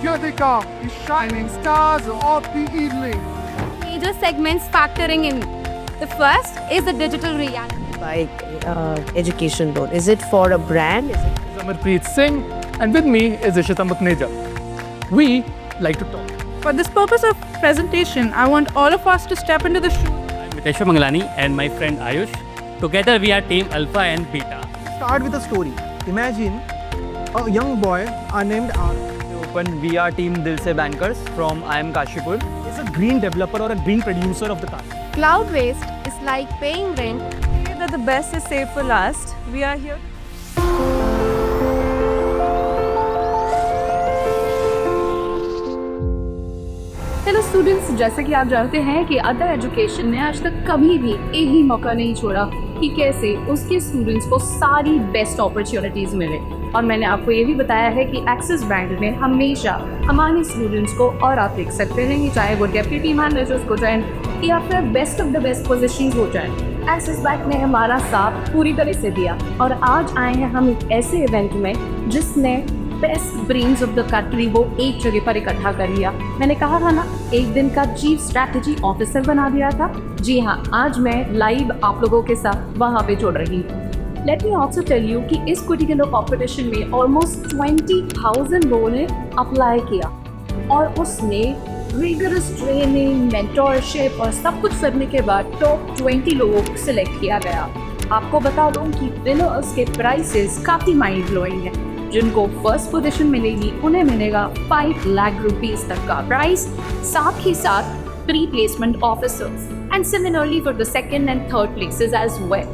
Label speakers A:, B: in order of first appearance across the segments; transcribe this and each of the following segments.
A: Jyotika is shining stars of the evening.
B: Major segments factoring in. The first is the digital reality.
C: By education loan, is it for a brand? Is it
D: Amarpreet Singh, and with me is Ishita Mukneja. We like to talk.
E: For this purpose of presentation, I want all of us to step into the shoes.
F: I'm Miteshwar Mangalani and my friend Ayush. Together we are team Alpha and Beta.
G: Start with a story. Imagine a young boy named Arush.
H: Open VR team Dil Se Bankers from IIM Kashipur.
G: Is a green developer or a green producer of the car.
B: Cloud waste is like paying rent.
E: That the best is saved for last. We are here.
I: Hello students, जैसा कि आप जानते हैं कि other education ने आज तक कभी भी एक भी मौका नहीं छोड़ा कि कैसे उसके स्टूडेंट्स को सारी बेस्ट अपॉर्चुनिटीज़ मिले। और मैंने आपको ये भी बताया है कि एक्सिस बैंक ने हमेशा हमारे स्टूडेंट्स को, और आप देख सकते हैं कि चाहे वो डेप्यूटी मैनेजर्स हो जाए या फिर best of the best positions हो जाए, एक्सिस बैंक ने हमारा साथ पूरी तरह से दिया। और आज आए हैं हम एक ऐसे इवेंट में जिसने best brains of the country वो एक जगह पर इकट्ठा कर लिया। मैंने कहा था ना, एक दिन का चीफ स्ट्रैटेजी ऑफिसर बना दिया था। जी हाँ, आज मैं लाइव आप लोगों के साथ वहाँ पे जुड़ रही हूँ। Let me also tell you कि इस पर्टिकुलर कॉम्पिटिशन में ऑलमोस्ट 20,000 लोगों ने अप्लाई किया और उसने रिगरस ट्रेनिंग, मेंटोरशिप और सब कुछ करने के बाद टॉप 20 लोगों को सिलेक्ट किया गया। आपको बता दूँ कि विनर्स के प्राइसेस काफ़ी माइंड ब्लोइंग है। जिनको फर्स्ट पोजीशन मिलेगी उन्हें मिलेगा 5 लाख रुपीस तक का प्राइस, साथ ही साथ pre placement officers and similarly for the second and third places as well.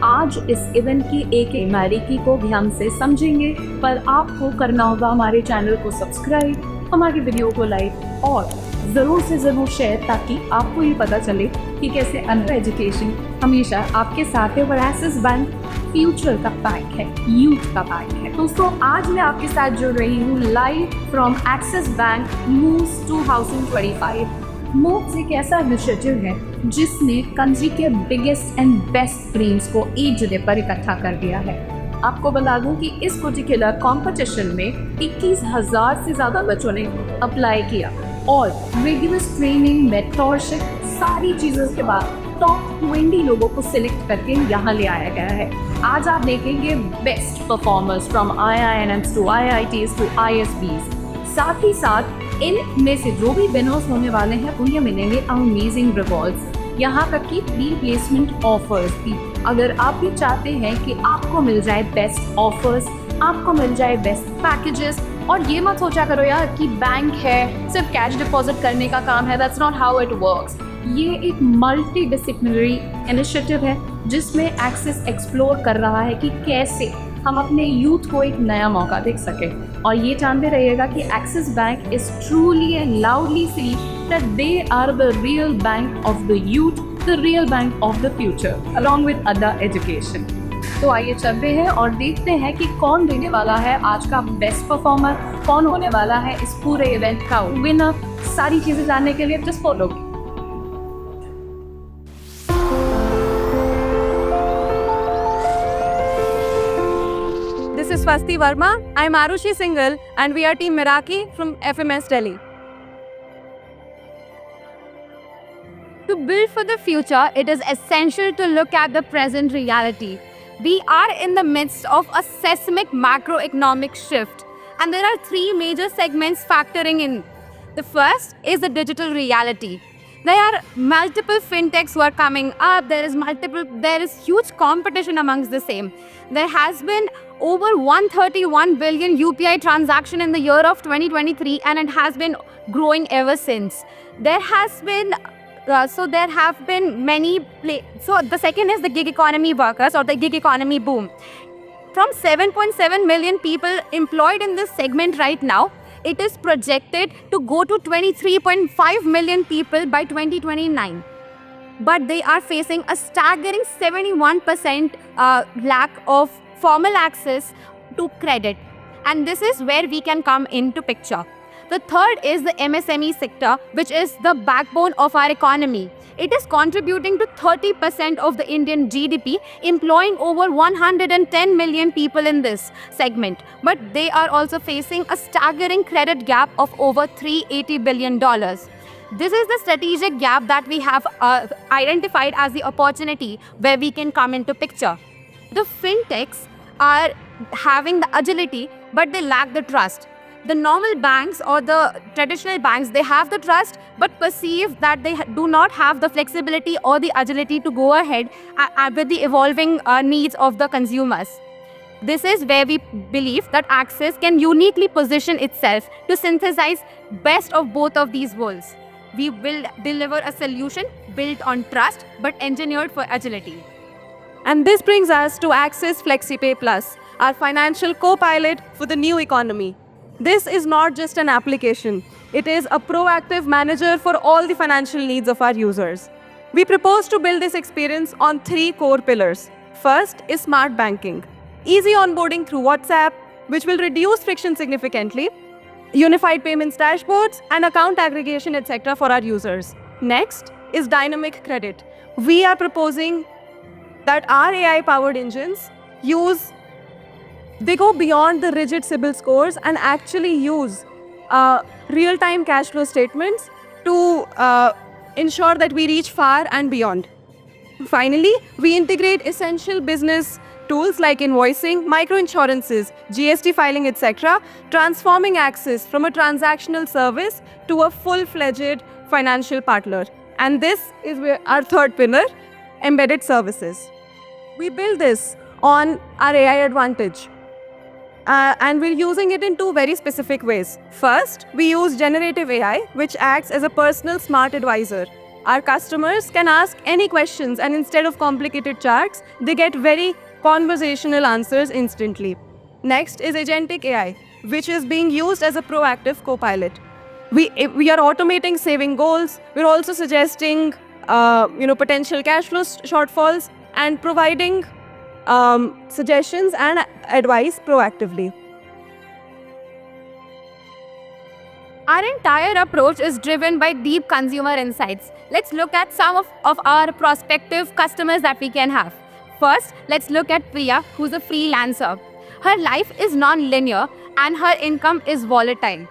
I: आज इस इवेंट की एक बारीकी को भी हमसे समझेंगे, पर आपको करना होगा हमारे चैनल को सब्सक्राइब, हमारी वीडियो को लाइक और ज़रूर से ज़रूर शेयर, ताकि आपको ये पता चले कि कैसे अंडर एजुकेशन हमेशा आपके साथ है। और एक्सिस बैंक फ्यूचर का बैंक है, यूथ का बैंक है। दोस्तों, आज मैं आपके साथ जुड़ रही हूँ live from axis bank moves 2025। Moves एक ऐसा इनिशिएटिव है जिसने कंट्री के बिगेस्ट एंड बेस्ट ब्रेन्स को एक जगह पर इकट्ठा कर दिया है। आपको बता दूं कि इस पर्टिकुलर कॉम्पिटिशन में 21,000 से ज़्यादा बच्चों ने अप्लाई किया और रिगरस ट्रेनिंग, मेंटोरशिप, सारी चीज़ों के बाद टॉप 20 लोगों को सिलेक्ट करके यहाँ ले आया गया है। आज आप देखेंगे best performers from IIMs to IITs to ISBs। साथ ही साथ इनमें से जो भी विनर्स होने वाले हैं उन्हें मिलेंगे अमेजिंग रिवॉर्ड्स, यहाँ तक कि प्री प्लेसमेंट ऑफर्स भी। अगर आप भी चाहते हैं कि आपको मिल जाए बेस्ट ऑफर्स, आपको मिल जाए बेस्ट पैकेजेस, और ये मत सोचा करो यार कि बैंक है सिर्फ कैश डिपॉजिट करने का काम है, that's not how it works. ये एक मल्टी डिसिप्लिनरी इनिशिएटिव है जिसमें एक्सिस एक्सप्लोर कर रहा है कि कैसे हम अपने यूथ को एक नया मौका दे सकें। और ये जानते रहिएगा कि Axis bank is truly and loudly see that they are the real bank of the youth, the real bank of the future along with other education. तो आइए चलते हैं और देखते हैं कि कौन देने वाला है आज का बेस्ट परफॉर्मर, कौन होने वाला है इस पूरे इवेंट का विनर। सारी चीज़ें जानने के लिए just follow.
E: This is Swasti Verma. I'm Arushi Singhal and we are Team Meraki from FMS Delhi.
B: To build for the future, it is essential to look at the present reality. We are in the midst of a seismic macroeconomic shift, and there are 3 major segments factoring in. The first is the digital reality. There are multiple fintechs who are coming up. There is huge competition amongst the same. There has been over 131 billion UPI transaction in the year of 2023, and it has been growing ever since. There have been many so the second is the gig economy workers or the gig economy boom. From 7.7 million people employed in this segment right now, it is projected to go to 23.5 million people by 2029. But they are facing a staggering 71% lack of formal access to credit. And this is where we can come into picture. The third is the MSME sector, which is the backbone of our economy. It is contributing to 30% of the Indian GDP, employing over 110 million people in this segment. But they are also facing a staggering credit gap of over $380 billion. This is the strategic gap that we have identified as the opportunity where we can come into picture. The fintechs are having the agility, but they lack the trust. The normal banks or the traditional banks, they have the trust, but perceive that they do not have the flexibility or the agility to go ahead with the evolving needs of the consumers. This is where we believe that Axis can uniquely position itself to synthesize best of both of these worlds. We will deliver a solution built on trust but engineered for agility.
E: And this brings us to Axis FlexiPay Plus, our financial co-pilot for the new economy. This is not just an application. It is a proactive manager for all the financial needs of our users. We propose to build this experience on 3 core pillars. First is smart banking. Easy onboarding through WhatsApp, which will reduce friction significantly, unified payments dashboards, and account aggregation, etc. for our users. Next is dynamic credit. We are proposing that our AI-powered engines they go beyond the rigid CIBIL scores and actually use real-time cash flow statements to ensure that we reach far and beyond. Finally, we integrate essential business tools like invoicing, microinsurances, GST filing, etc., transforming Axis from a transactional service to a full-fledged financial partner. And this is our third pillar, embedded services. We build this on our AI advantage. And we're using it in 2 very specific ways. First, we use generative AI, which acts as a personal smart advisor. Our customers can ask any questions, and instead of complicated charts, they get very conversational answers instantly. Next is agentic AI, which is being used as a proactive co-pilot. We are automating saving goals. We're also suggesting potential cash flow shortfalls and providing suggestions and advice proactively.
B: Our entire approach is driven by deep consumer insights. Let's look at some of our prospective customers that we can have. First, let's look at Priya, who's a freelancer. Her life is non-linear and her income is volatile.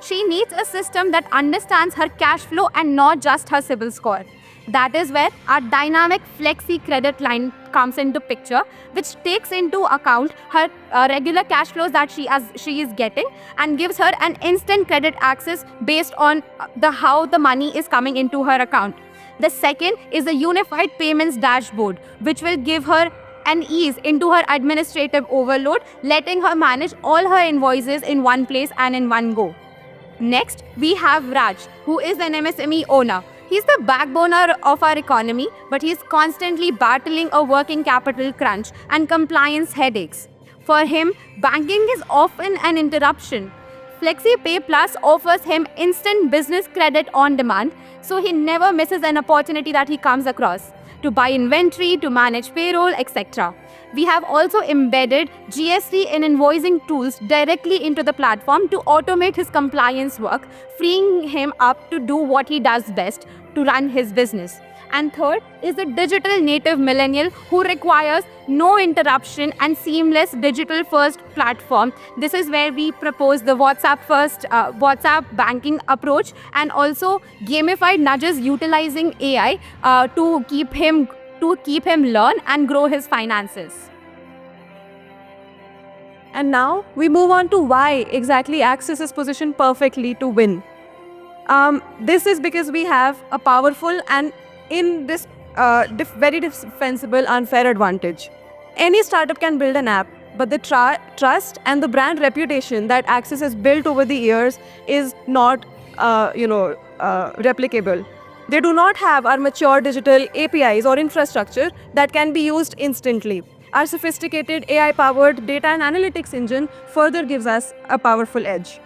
B: She needs a system that understands her cash flow and not just her CIBIL score. That is where our dynamic flexi credit line comes into picture, which takes into account her regular cash flows that she is getting and gives her an instant credit access based on how the money is coming into her account. The second is a unified payments dashboard, which will give her an ease into her administrative overload, letting her manage all her invoices in one place and in one go. Next, we have Raj, who is an MSME owner. He's the backbone of our economy, but he's constantly battling a working capital crunch and compliance headaches. For him, banking is often an interruption. FlexiPay Plus offers him instant business credit on demand, so he never misses an opportunity that he comes across to buy inventory, to manage payroll, etc. We have also embedded GST and invoicing tools directly into the platform to automate his compliance work, freeing him up to do what he does best, to run his business. And third is a digital native millennial who requires no interruption and seamless digital first platform. This is where we propose the WhatsApp banking approach and also gamified nudges utilizing AI to keep him learn and grow his finances.
E: And now we move on to why exactly Axis is positioned perfectly to win. This is because we have a powerful and in this very defensible unfair advantage. Any startup can build an app, but the trust and the brand reputation that Axis has built over the years is not replicable. They do not have our mature digital APIs or infrastructure that can be used instantly. Our sophisticated AI-powered data and analytics engine further gives us a powerful edge.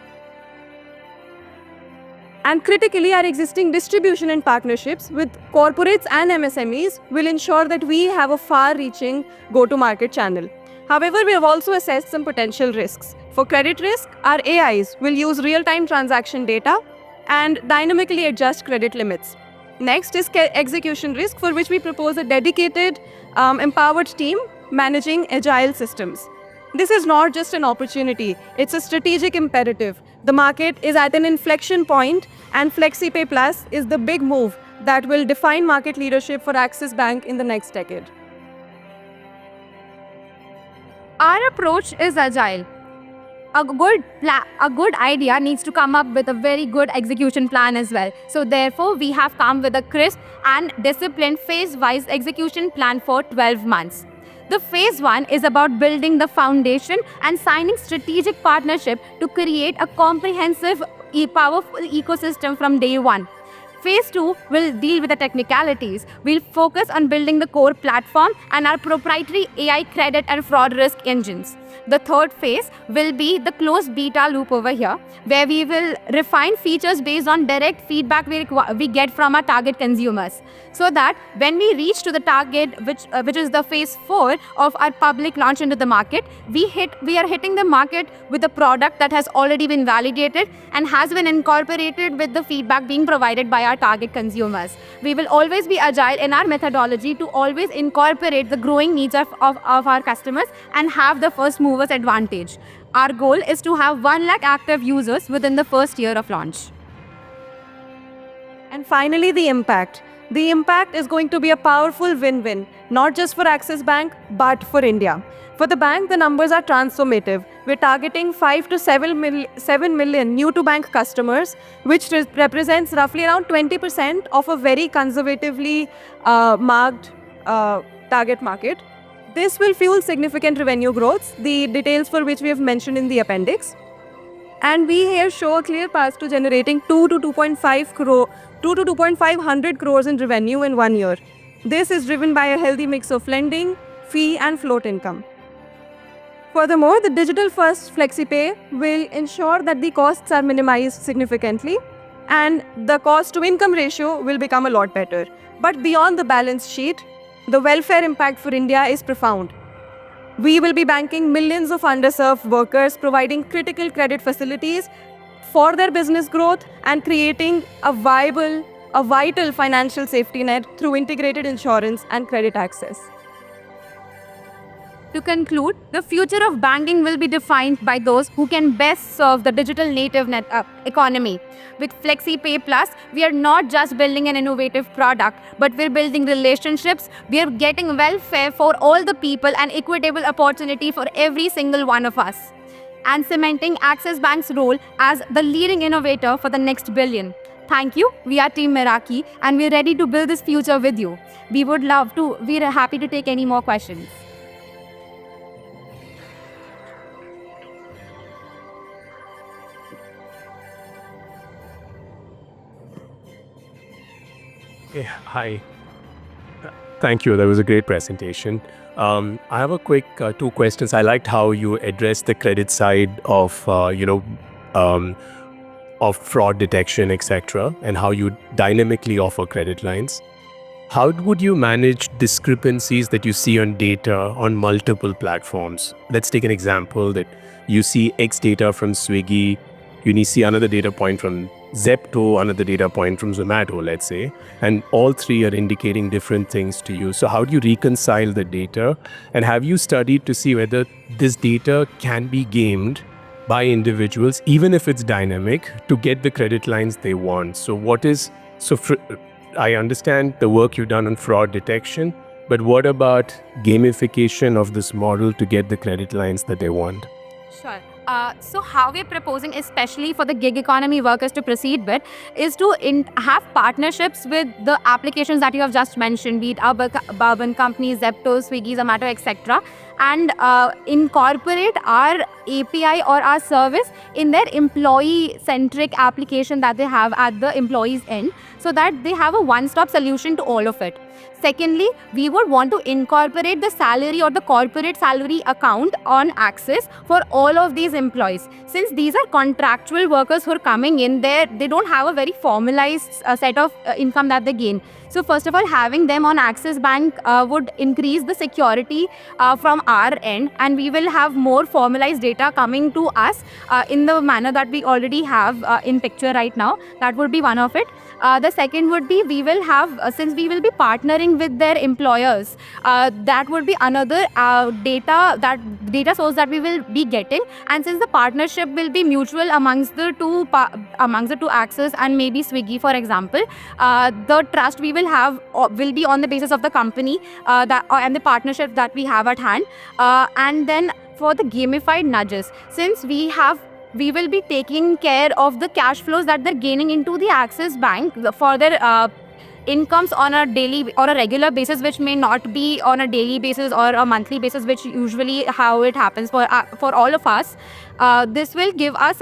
E: And critically, our existing distribution and partnerships with corporates and MSMEs will ensure that we have a far-reaching go-to-market channel. However, we have also assessed some potential risks. For credit risk, our AIs will use real-time transaction data and dynamically adjust credit limits. Next is execution risk, for which we propose a dedicated, empowered team managing agile systems. This is not just an opportunity, it's a strategic imperative. The market is at an inflection point, and FlexiPay Plus is the big move that will define market leadership for Axis Bank in the next decade.
B: Our approach is agile. A good idea needs to come up with a very good execution plan as well. So therefore, we have come with a crisp and disciplined phase-wise execution plan for 12 months. The phase 1 is about building the foundation and signing strategic partnership to create a comprehensive, powerful ecosystem from day 1. Phase 2 will deal with the technicalities. We'll focus on building the core platform and our proprietary AI credit and fraud risk engines. The third phase will be the closed beta loop over here, where we will refine features based on direct feedback we get from our target consumers, so that when we reach to the target, which is the phase 4 of our public launch into the market, we are hitting the market with a product that has already been validated and has been incorporated with the feedback being provided by our target consumers. We will always be agile in our methodology to always incorporate the growing needs of our customers and have the first movers advantage. Our goal is to have 1 lakh active users within the first year of launch.
E: And finally, the impact. The impact is going to be a powerful win-win, not just for Axis Bank, but for India. For the bank, the numbers are transformative. We're targeting 5 to 7 million new-to-bank customers, which represents roughly around 20% of a very conservatively marked target market. This will fuel significant revenue growth, the details for which we have mentioned in the appendix. And we here show a clear path to generating 2 to 2.500 crores in revenue in 1 year. This is driven by a healthy mix of lending, fee and float income. Furthermore, the digital-first FlexiPay will ensure that the costs are minimized significantly and the cost-to-income ratio will become a lot better. But beyond the balance sheet, the welfare impact for India is profound. We will be banking millions of underserved workers, providing critical credit facilities for their business growth and creating a vital financial safety net through integrated insurance and credit access.
B: To conclude, the future of banking will be defined by those who can best serve the digital native economy. With FlexiPay Plus, we are not just building an innovative product, but we're building relationships. We are getting welfare for all the people and equitable opportunity for every single one of us, and cementing Axis Bank's role as the leading innovator for the next billion. Thank you. We are Team Meraki, and we're ready to build this future with you. We're happy to take any more questions.
J: Hi. Thank you. That was a great presentation. I have a quick 2 questions. I liked how you addressed the credit side of fraud detection, etc., and how you dynamically offer credit lines. How would you manage discrepancies that you see on data on multiple platforms? Let's take an example that you see X data from Swiggy, you see another data point from Zepto, another data point from Zomato, let's say, and all 3 are indicating different things to you. So how do you reconcile the data? And have you studied to see whether this data can be gamed by individuals, even if it's dynamic, to get the credit lines they want? I understand the work you've done on fraud detection, but what about gamification of this model to get the credit lines that they want?
B: Sure. So how we're proposing, especially for the gig economy workers to proceed with, is to have partnerships with the applications that you have just mentioned, be it urban companies, Zepto, Swiggy, Zomato, etc., and incorporate our API or our service in their employee-centric application that they have at the employee's end, so that they have a one-stop solution to all of it. Secondly, we would want to incorporate the salary or the corporate salary account on Axis for all of these employees. Since these are contractual workers who are coming in there, they don't have a very formalized set of income that they gain. So first of all, having them on Axis Bank would increase the security from our end, and we will have more formalized data coming to us in the manner that we already have in picture right now. That would be one of it. The second would be we will have, since we will be partnering with their employers, that would be another data source that we will be getting. And since the partnership will be mutual amongst the two Access and maybe Swiggy, for example, the trust we will have will be on the basis of the company and the partnership that we have at hand. And then for the gamified nudges, since we will be taking care of the cash flows that they're gaining into the Axis Bank for their incomes on a daily or a regular basis, which may not be on a daily basis or a monthly basis, which usually how it happens for all of us. This will give us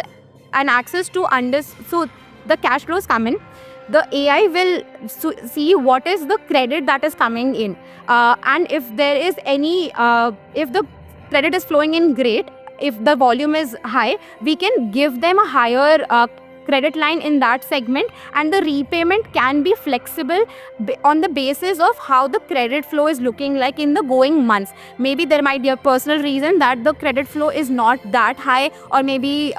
B: an access to so the cash flows come in. The AI will see what is the credit that is coming in, and if there is any, if the credit is flowing in great, if the volume is high, we can give them a higher credit line in that segment, and the repayment can be flexible on the basis of how the credit flow is looking like in the going months. Maybe there might be a personal reason that the credit flow is not that high, or maybe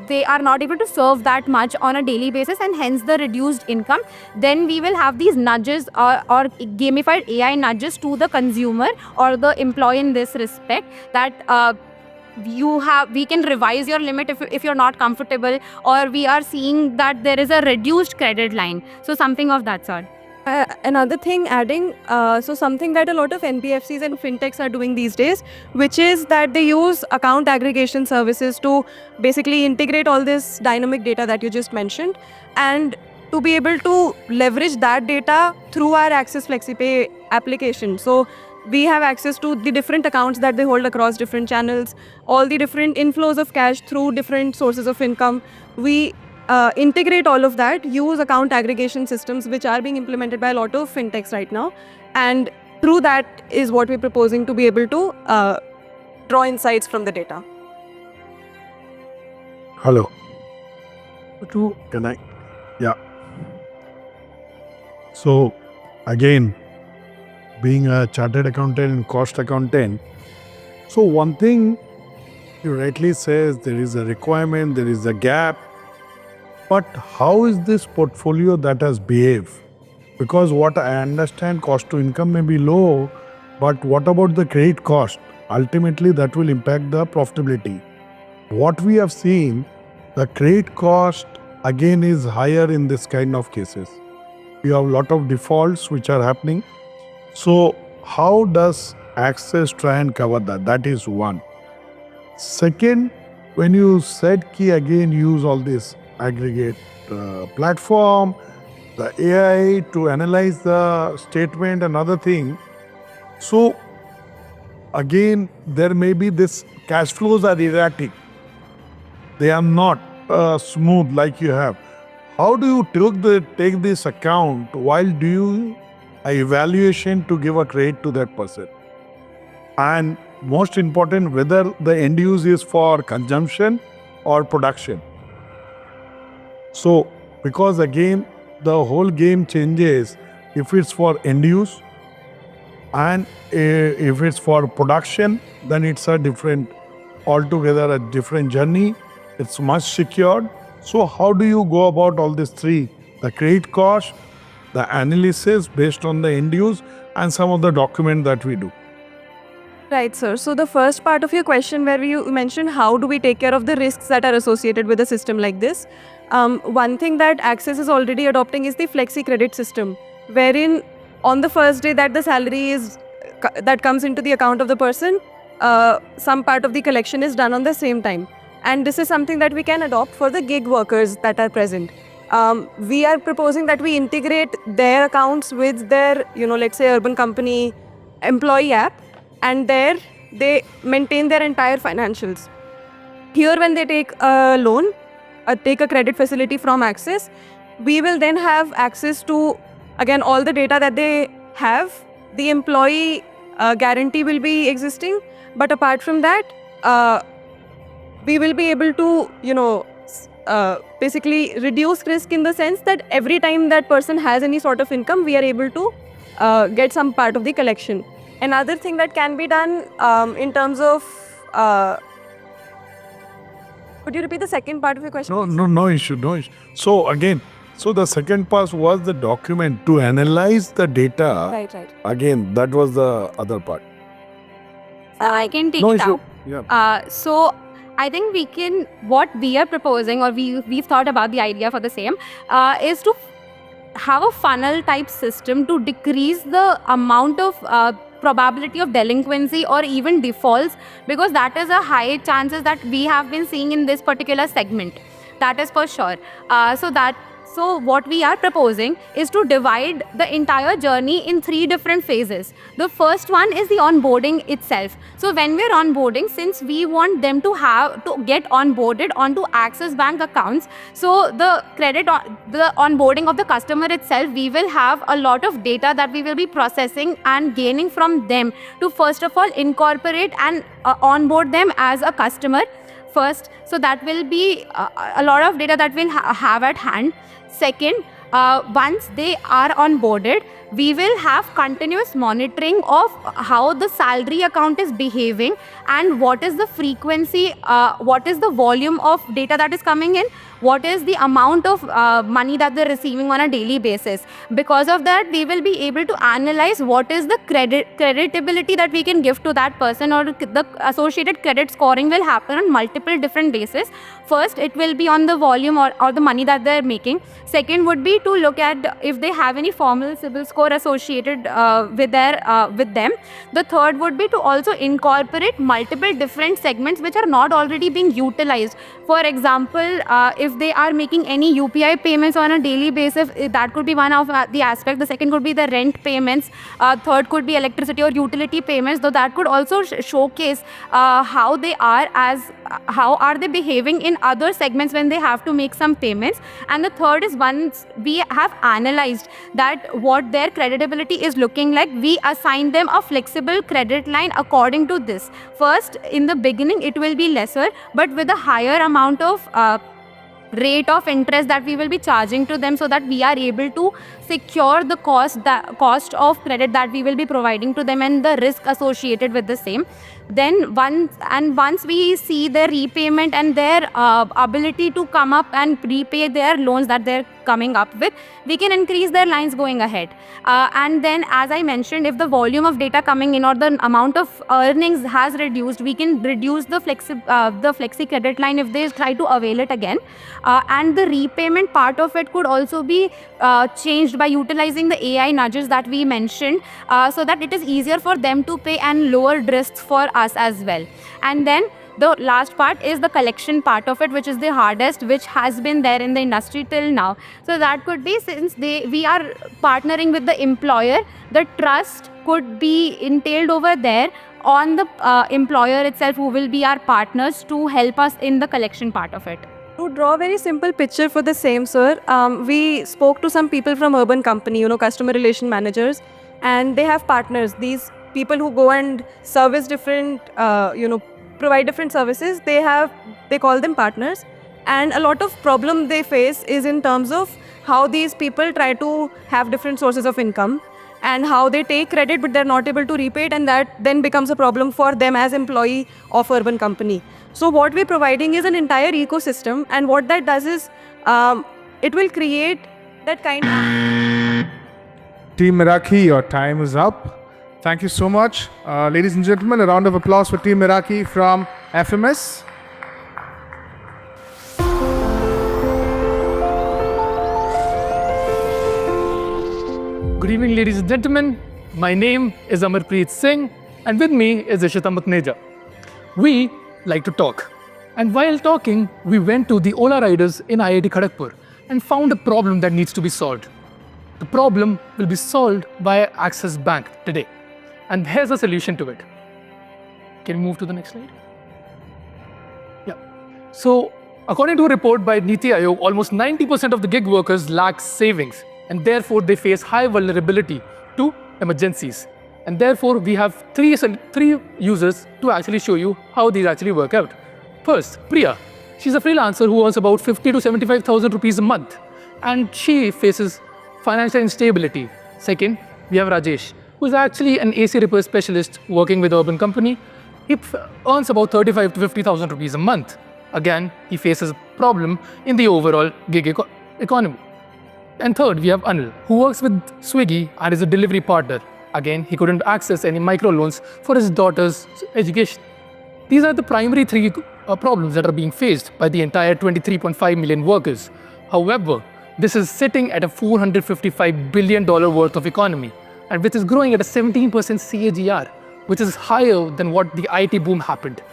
B: they are not able to serve that much on a daily basis, and hence the reduced income. Then we will have these nudges or gamified AI nudges to the consumer or the employee in this respect, that we can revise your limit if you're not comfortable, or we are seeing that there is a reduced credit line. So something of that sort.
E: Another thing adding, so something that a lot of NBFCs and fintechs are doing these days, which is that they use account aggregation services to basically integrate all this dynamic data that you just mentioned, and to be able to leverage that data through our Axis FlexiPay application. So we have access to the different accounts that they hold across different channels, all the different inflows of cash through different sources of income. We integrate all of that, use account aggregation systems which are being implemented by a lot of fintechs right now. And through that is what we're proposing to be able to draw insights from the data.
A: Hello. Can I? Yeah. So, again, being a chartered accountant and cost accountant, so one thing you rightly says, there is a requirement, there is a gap, but how is this portfolio that has behaved? Because what I understand, cost to income may be low, but what about the credit cost? Ultimately, that will impact the profitability. What we have seen, the credit cost again is higher in this kind of cases. We have a lot of defaults which are happening. So how does Access try and cover that? That is one. Second, when you said key again use all this aggregate platform, the AI to analyze the statement and other thing. So again, there may be this cash flows are erratic. They are not smooth like you have. How do you take this account while do you evaluation to give a credit to that person? And most important, whether the end use is for consumption or production. So, because again, the whole game changes if it's for end use, and if it's for production, then it's a different, altogether a different journey. It's much secured. So how do you go about all these three? The credit cost, the analysis based on the end use, and some of the document that we do.
E: Right, sir. So the first part of your question where you mentioned how do we take care of the risks that are associated with a system like this. One thing that Access is already adopting is the Flexi Credit system, wherein on the first day that the salary that comes into the account of the person, some part of the collection is done on the same time. And this is something that we can adopt for the gig workers that are present. We are proposing that we integrate their accounts with their, let's say Urban Company employee app, and there they maintain their entire financials. Here when they take a loan, take a credit facility from Access, we will then have access to, again, all the data that they have. The employee guarantee will be existing, but apart from that, we will be able to, basically reduce risk in the sense that every time that person has any sort of income, we are able to get some part of the collection. Another thing that can be done in terms of could you repeat the second part of your question?
A: No issue. So again, so the second part was the document to analyze the data.
E: Right.
A: Again, that was the other part.
B: I can take
A: No
B: it
A: issue.
B: out.
A: Yeah.
B: So I think what we are proposing, or we've thought about the idea for the same, is to have a funnel type system to decrease the amount of probability of delinquency or even defaults, because that is a high chances that we have been seeing in this particular segment. That is for sure. So what we are proposing is to divide the entire journey in 3 different phases. The first one is the onboarding itself. So when we're onboarding, since we want them to get onboarded onto Axis Bank accounts, so the onboarding of the customer itself, we will have a lot of data that we will be processing and gaining from them to first of all incorporate and onboard them as a customer first. So that will be a lot of data that we'll have at hand. Second, once they are onboarded, we will have continuous monitoring of how the salary account is behaving and what is the frequency, what is the volume of data that is coming in, what is the amount of money that they're receiving on a daily basis. Because of that, we will be able to analyze what is the creditability that we can give to that person, or the associated credit scoring will happen on multiple different bases. First, it will be on the volume or the money that they're making. Second would be to look at if they have any formal CIBIL score associated with them. The third would be to also incorporate multiple different segments which are not already being utilized. For example, if they are making any UPI payments on a daily basis, that could be one of the aspects. The second could be the rent payments. Third could be electricity or utility payments. Though that could also showcase how are they behaving in other segments when they have to make some payments. And the third is, once we have analyzed that what their creditability is looking like, we assign them a flexible credit line according to this. First, in the beginning, it will be lesser, but with a higher amount of rate of interest that we will be charging to them, so that we are able to secure the cost of credit that we will be providing to them and the risk associated with the same. Then once we see their repayment and their ability to come up and repay their loans that they're coming up with, we can increase their lines going ahead. And then, as I mentioned, if the volume of data coming in or the amount of earnings has reduced, we can reduce the flexi credit line if they try to avail it again. And the repayment part of it could also be changed by utilizing the AI nudges that we mentioned, so that it is easier for them to pay and lower risks for us as well. And then the last part is the collection part of it, which is the hardest, which has been there in the industry till now. So that could be, since we are partnering with the employer, the trust could be entailed over there on the employer itself, who will be our partners to help us in the collection part of it.
E: To draw a very simple picture for the same, sir, we spoke to some people from Urban Company, customer relation managers, and they have partners. These people who go and service different, provide different services, they call them partners. And a lot of problem they face is in terms of how these people try to have different sources of income and how they take credit but they're not able to repay it, and that then becomes a problem for them as employee of Urban Company. So what we're providing is an entire ecosystem, and what that does is it will create that kind of...
G: Team Meraki, your time is up. Thank you so much. Ladies and gentlemen, a round of applause for Team Meraki from FMS.
D: Good evening, ladies and gentlemen. My name is Amarpreet Singh, and with me is Ishita Mutneja. We like to talk. And while talking, we went to the Ola riders in IIT Kharagpur and found a problem that needs to be solved. The problem will be solved by Axis Bank today. And here's a solution to it. Can you move to the next slide? Yeah. So, according to a report by Niti Aayog, almost 90% of the gig workers lack savings, and therefore they face high vulnerability to emergencies. And therefore, we have three users to actually show you how these actually work out. First, Priya. She's a freelancer who earns about 50 to 75,000 rupees a month, and she faces financial instability. Second, we have Rajesh, who is actually an AC repair specialist working with Urban Company. He earns about 35 to 50,000 rupees a month. Again, he faces a problem in the overall gig economy. And third, we have Anil, who works with Swiggy and is a delivery partner. Again, he couldn't access any microloans for his daughter's education. These are the primary three problems that are being faced by the entire 23.5 million workers. However, this is sitting at a $455 billion worth of economy, and which is growing at a 17% CAGR, which is higher than what the IT boom happened.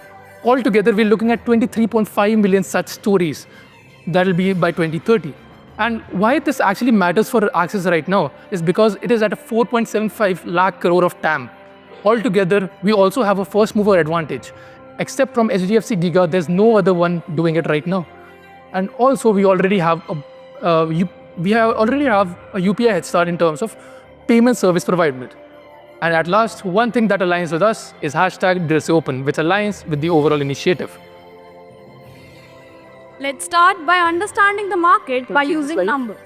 D: Altogether, we're looking at 23.5 million such stories. That'll be by 2030. And why this actually matters for Axis right now is because it is at a 4.75 lakh crore of TAM. Altogether, we also have a first mover advantage. Except from HDFC Giga, there's no other one doing it right now. And also, we already have a UPI head start in terms of payment service provided. And at last, one thing that aligns with us is hashtag #DilSeOpen, which aligns with the overall initiative.
B: Let's start by understanding the market by using numbers.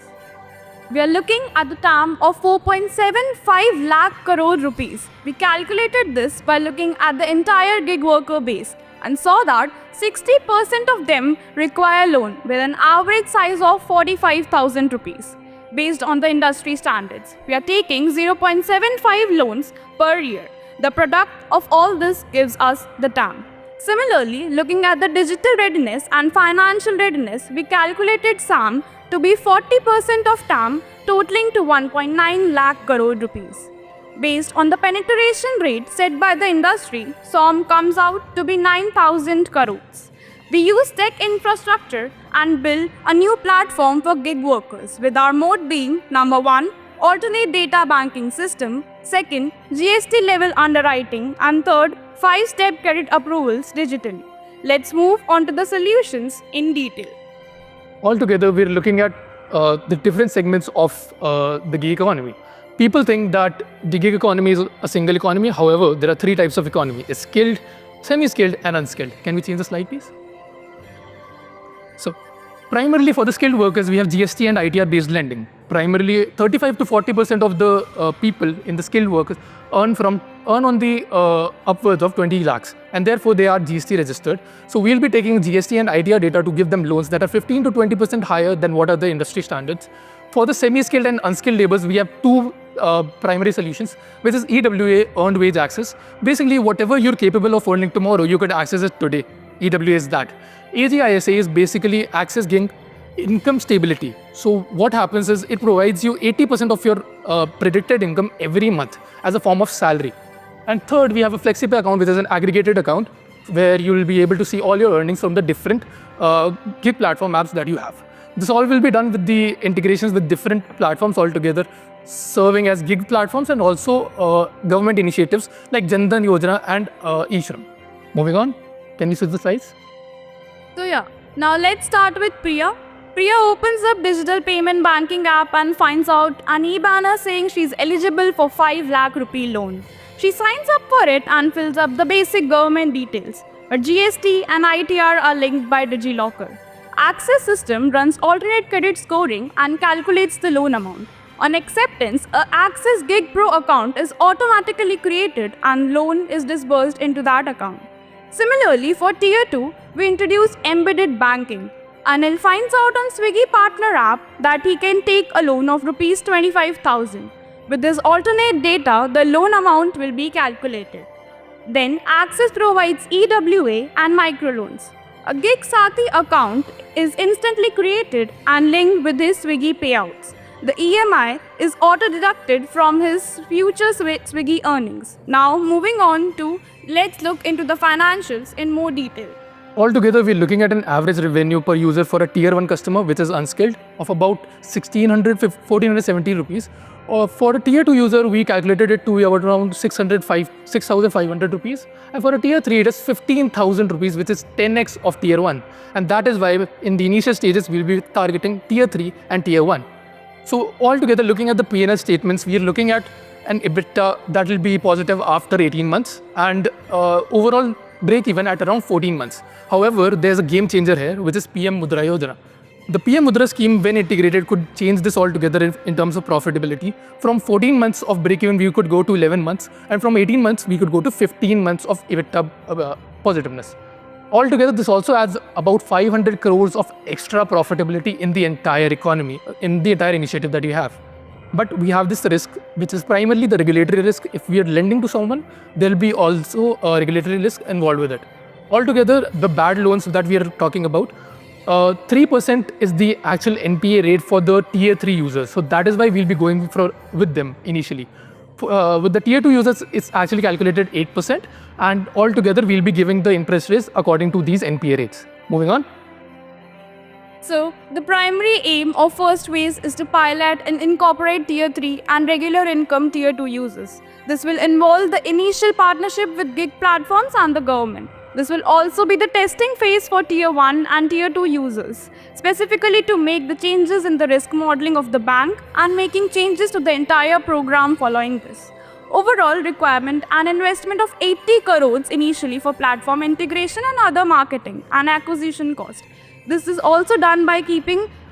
B: We are looking at the TAM of 4.75 lakh crore rupees. We calculated this by looking at the entire gig worker base and saw that 60% of them require loan with an average size of 45,000 rupees. Based on the industry standards, we are taking 0.75 loans per year. The product of all this gives us the TAM. Similarly, looking at the digital readiness and financial readiness, we calculated SAM to be 40% of TAM, totaling to 1.9 lakh crore rupees. Based on the penetration rate set by the industry, SOM comes out to be 9,000 crores. We use tech infrastructure and build a new platform for gig workers, with our mode being number 1, alternate data banking system, second, GST level underwriting, and third, 5-step credit approvals digitally. Let's move on to the solutions in detail.
D: Altogether, we're looking at the different segments of the gig economy. People think that the gig economy is a single economy. However, there are 3 types of economy: it's skilled, semi-skilled, and unskilled. Can we change the slide, please? So, primarily for the skilled workers, we have GST and ITR-based lending. Primarily, 35 to 40% of the people in the skilled workers earn on the upwards of 20 lakhs, and therefore they are GST registered. So we'll be taking GST and ITR data to give them loans that are 15 to 20% higher than what are the industry standards. For the semi-skilled and unskilled laborers, we have 2 primary solutions, which is EWA, Earned Wage Access. Basically, whatever you're capable of earning tomorrow, you could access it today. EWA is that. AGISA is basically access giving income stability. So what happens is it provides you 80% of your predicted income every month as a form of salary. And third, we have a FlexiPay account, which is an aggregated account where you will be able to see all your earnings from the different gig platform apps that you have. This all will be done with the integrations with different platforms altogether, serving as gig platforms and also government initiatives like Jan Dhan Yojana and eShram. Moving on, can you switch the slides?
B: So yeah, now let's start with Priya. Priya opens up digital payment banking app and finds out an e-banner saying she's eligible for 5 lakh rupee loan. She signs up for it and fills up the basic government details. Her GST and ITR are linked by DigiLocker. Axis system runs alternate credit scoring and calculates the loan amount. On acceptance, a Axis Gig Pro account is automatically created and loan is disbursed into that account. Similarly, for Tier 2, we introduce embedded banking. Anil finds out on Swiggy Partner app that he can take a loan of rupees 25,000. With this alternate data, the loan amount will be calculated. Then, Axis provides EWA and microloans. A Gig Sathi account is instantly created and linked with his Swiggy payouts. The EMI is auto-deducted from his future Swiggy earnings. Now, moving on to, let's look into the financials in more detail.
D: Altogether, we're looking at an average revenue per user for a Tier 1 customer, which is unskilled, of about 1,470 rupees. Or for a Tier 2 user, we calculated it to be about around 6,500 rupees. And for a Tier 3, it is 15,000 rupees, which is 10x of Tier 1. And that is why in the initial stages, we'll be targeting Tier 3 and Tier 1. So altogether, looking at the P&L statements, we are looking at an EBITDA that will be positive after 18 months and overall break even at around 14 months. However, there's a game changer here, which is PM Mudra Yojana. The PM Mudra scheme, when integrated, could change this altogether in terms of profitability. From 14 months of break-even, we could go to 11 months, and from 18 months, we could go to 15 months of EBITDA positiveness. Altogether, this also adds about 500 crores of extra profitability in the entire economy, in the entire initiative that we have. But we have this risk, which is primarily the regulatory risk. If we are lending to someone, there'll be also a regulatory risk involved with it. Altogether, the bad loans that we are talking about, 3% is the actual NPA rate for the tier 3 users. So that is why we'll be going with them initially. With the tier 2 users, it's actually calculated 8%, and altogether we'll be giving the interest rates according to these NPA rates. Moving on.
B: So, the primary aim of first phase is to pilot and incorporate Tier 3 and regular income Tier 2 users. This will involve the initial partnership with gig platforms and the government. This will also be the testing phase for Tier 1 and Tier 2 users, specifically to make the changes in the risk modeling of the bank and making changes to the entire program following this. Overall requirement and investment of 80 crores initially for platform integration and other marketing and acquisition cost. This is also done by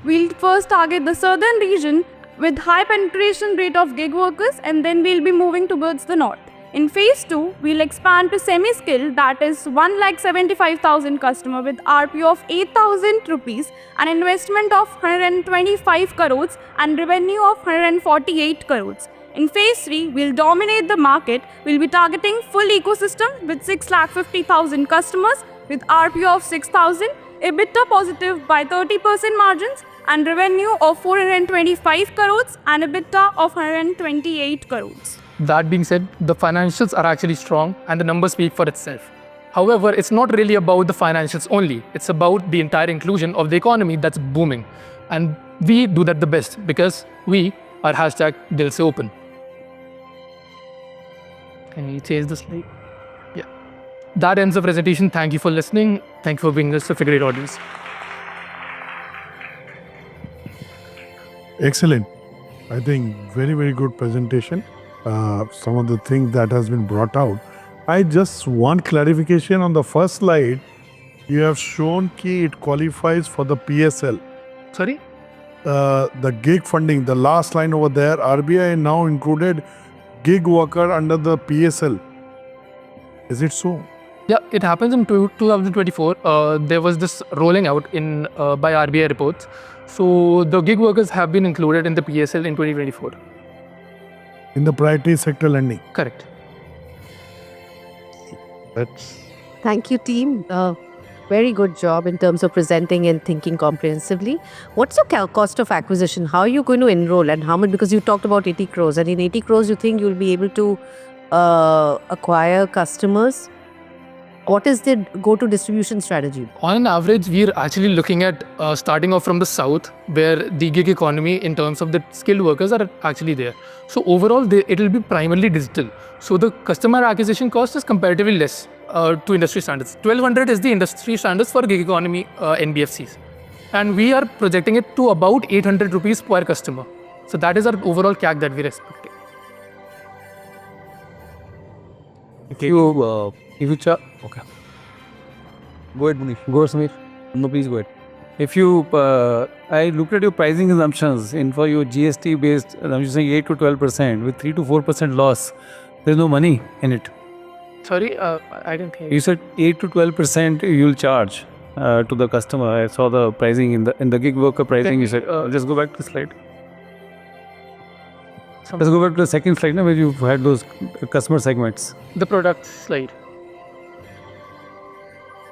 B: we'll first target the southern region with high penetration rate of gig workers, and then we'll be moving towards the north. In phase 2, we'll expand to semi-skilled, that is 1,75,000 customer with RPO of 8,000 rupees and investment of 125 crores and revenue of 148 crores. In phase 3, we'll dominate the market. We'll be targeting full ecosystem with 650,000 customers with RPO of 6,000, EBITDA positive by 30% margins and revenue of 425 crores and EBITDA of 128 crores.
D: That being said, the financials are actually strong and the numbers speak for itself. However, it's not really about the financials only. It's about the entire inclusion of the economy that's booming. And we do that the best because we are #DilSeOpen. Can we change the slide? Yeah. That ends the presentation. Thank you for listening. Thank you for bringing us such a great audience.
A: Excellent. I think very, very good presentation. Some of the things that has been brought out. I just want clarification on the first slide. You have shown that it qualifies for the PSL.
D: Sorry?
A: The gig funding, the last line over there, RBI now included gig worker under the PSL. Is it so?
D: Yeah, it happens in 2024. There was this rolling out by RBI reports. So the gig workers have been included in the PSL in 2024.
A: In the priority sector lending.
D: Correct.
C: Thank you, team. Very good job in terms of presenting and thinking comprehensively. What's your cost of acquisition? How are you going to enroll and how much? Because you talked about 80 crores, and in 80 crores, you think you'll be able to acquire customers. What is the go-to distribution strategy?
D: On an average, we're actually looking at starting off from the south, where the gig economy in terms of the skilled workers are actually there. So overall, it will be primarily digital. So the customer acquisition cost is comparatively less to industry standards. 1,200 is the industry standards for gig economy NBFCs. And we are projecting it to about 800 rupees per customer. So that is our overall CAC that we're expecting.
H: Okay. Go ahead, Munish. Go, Samir. No, please go ahead. If you, I looked at your pricing assumptions for your GST based, I'm saying 8 to 12% with 3 to 4% loss. There's no money in it.
D: Sorry, I didn't hear
H: You said 8 to 12% you'll charge to the customer. I saw the pricing in the gig worker pricing. You said, just go back to the slide. Let's go back to the second slide where you had those customer segments.
D: The product slide.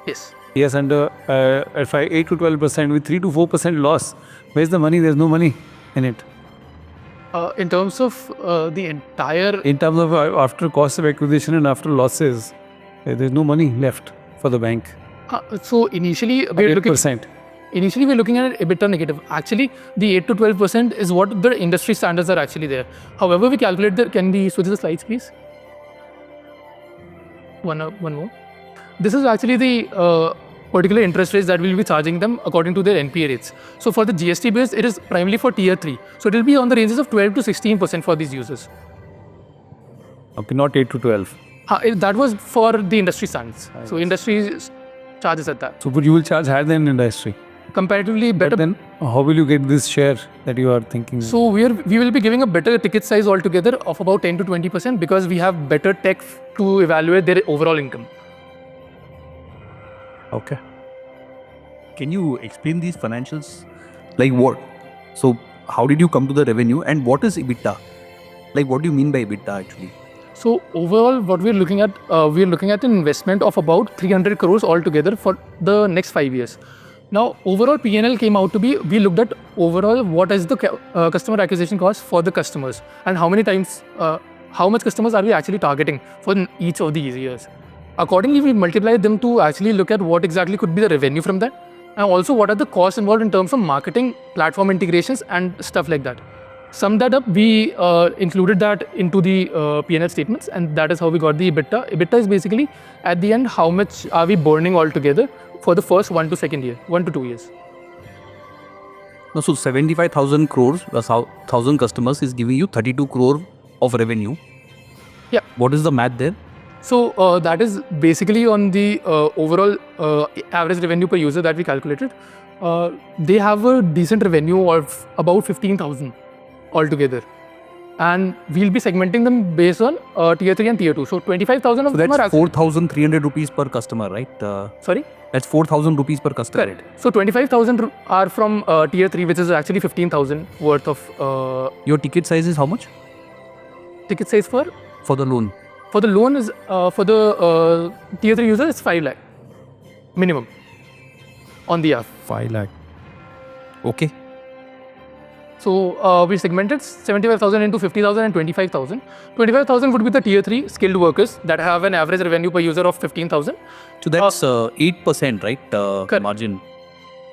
D: Yes.
H: Yes, under if I 8 to 12% with 3 to 4% loss, where's the money? There's no money in it.
D: In terms of the entire...
H: In terms of after cost of acquisition and after losses, there's no money left for the bank.
D: So initially, we're looking at EBITDA negative. Actually, the 8 to 12% is what the industry standards are actually there. However, we calculate that. Can we switch the slides, please? One more. This is actually the particular interest rates that we'll be charging them according to their NPA rates. So for the GST base, it is primarily for tier 3. So it will be on the ranges of 12 to 16% for these users.
H: Okay, not 8 to 12.
D: That was for the industry standards. So industry charges at that.
H: So but you will charge higher than industry?
D: comparatively better.
H: But then, how will you get this share that you are thinking?
D: So we will be giving a better ticket size altogether of about 10 to 20% because we have better tech to evaluate their overall income.
K: Okay. Can you explain these financials? Like what? So how did you come to the revenue and what is EBITDA? Like what do you mean by EBITDA actually?
D: So overall, what we're looking at an investment of about 300 crores altogether for the next 5 years. Now, overall P&L came out to be, we looked at overall what is the customer acquisition cost for the customers and how many times, how much customers are we actually targeting for each of these years. Accordingly, we multiplied them to actually look at what exactly could be the revenue from that and also what are the costs involved in terms of marketing, platform integrations and stuff like that. Summed that up, we included that into the P&L statements and that is how we got the EBITDA. EBITDA is basically at the end how much are we burning altogether for the first 1 to 2 years.
K: No, so 75,000 crores, 1,000 customers is giving you 32 crore of revenue.
D: Yeah.
K: What is the math there?
D: So that is basically on the overall average revenue per user that we calculated. They have a decent revenue of about 15,000 altogether. And we'll be segmenting them based on tier 3 and tier 2. So 25,000 of
K: So
D: them are
K: that's 4,300 rupees per customer, right?
D: Sorry?
K: That's 4,000 rupees per customer.
D: Correct. So 25,000 are from tier 3, which is actually 15,000 worth of
K: Your ticket size is how much?
D: ticket size for
K: For the loan?
D: the loan is for the tier 3 user is 5 lakh minimum on the app.
K: 5 lakh. Okay.
D: So we segmented 75,000 into 50,000 and 25,000. 25,000 would be the tier 3 skilled workers that have an average revenue per user of 15,000.
K: So that's 8%, right?
D: Correct.
K: Margin.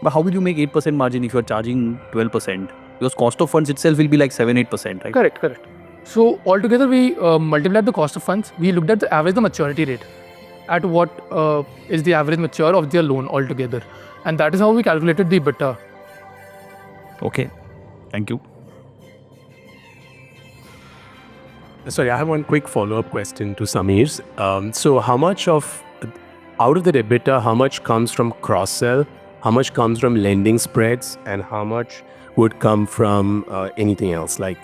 K: But how will you make 8% margin if you're charging 12%? Because cost of funds itself will be like 7-8%, right?
D: Correct. So altogether we multiplied the cost of funds. We looked at the maturity rate at what is the average mature of their loan altogether. And that is how we calculated the EBITDA.
K: Okay. Thank you.
J: Sorry, I have one quick follow-up question to Sameer's. So how much out of the EBITDA, how much comes from cross-sell, how much comes from lending spreads, and how much would come from anything else like,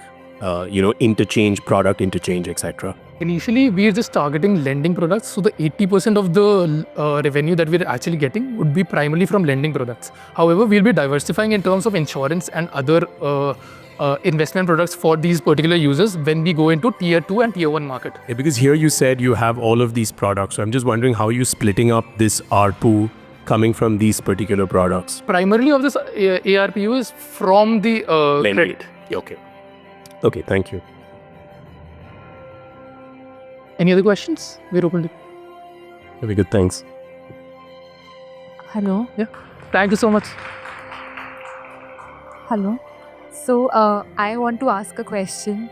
J: interchange, product interchange, etc.?
D: Initially, we are just targeting lending products. So the 80% of the revenue that we're actually getting would be primarily from lending products. However, we'll be diversifying in terms of insurance and other investment products for these particular users when we go into tier 2 and tier 1 market.
J: Yeah, because here you said you have all of these products. So I'm just wondering how you're splitting up this ARPU coming from these particular products.
D: Primarily of this ARPU is from the credit.
J: Okay, thank you.
D: Any other questions? We're open to.
J: Very good, thanks.
B: Hello.
D: Yeah. Thank you so much.
B: Hello. So I want to ask a question.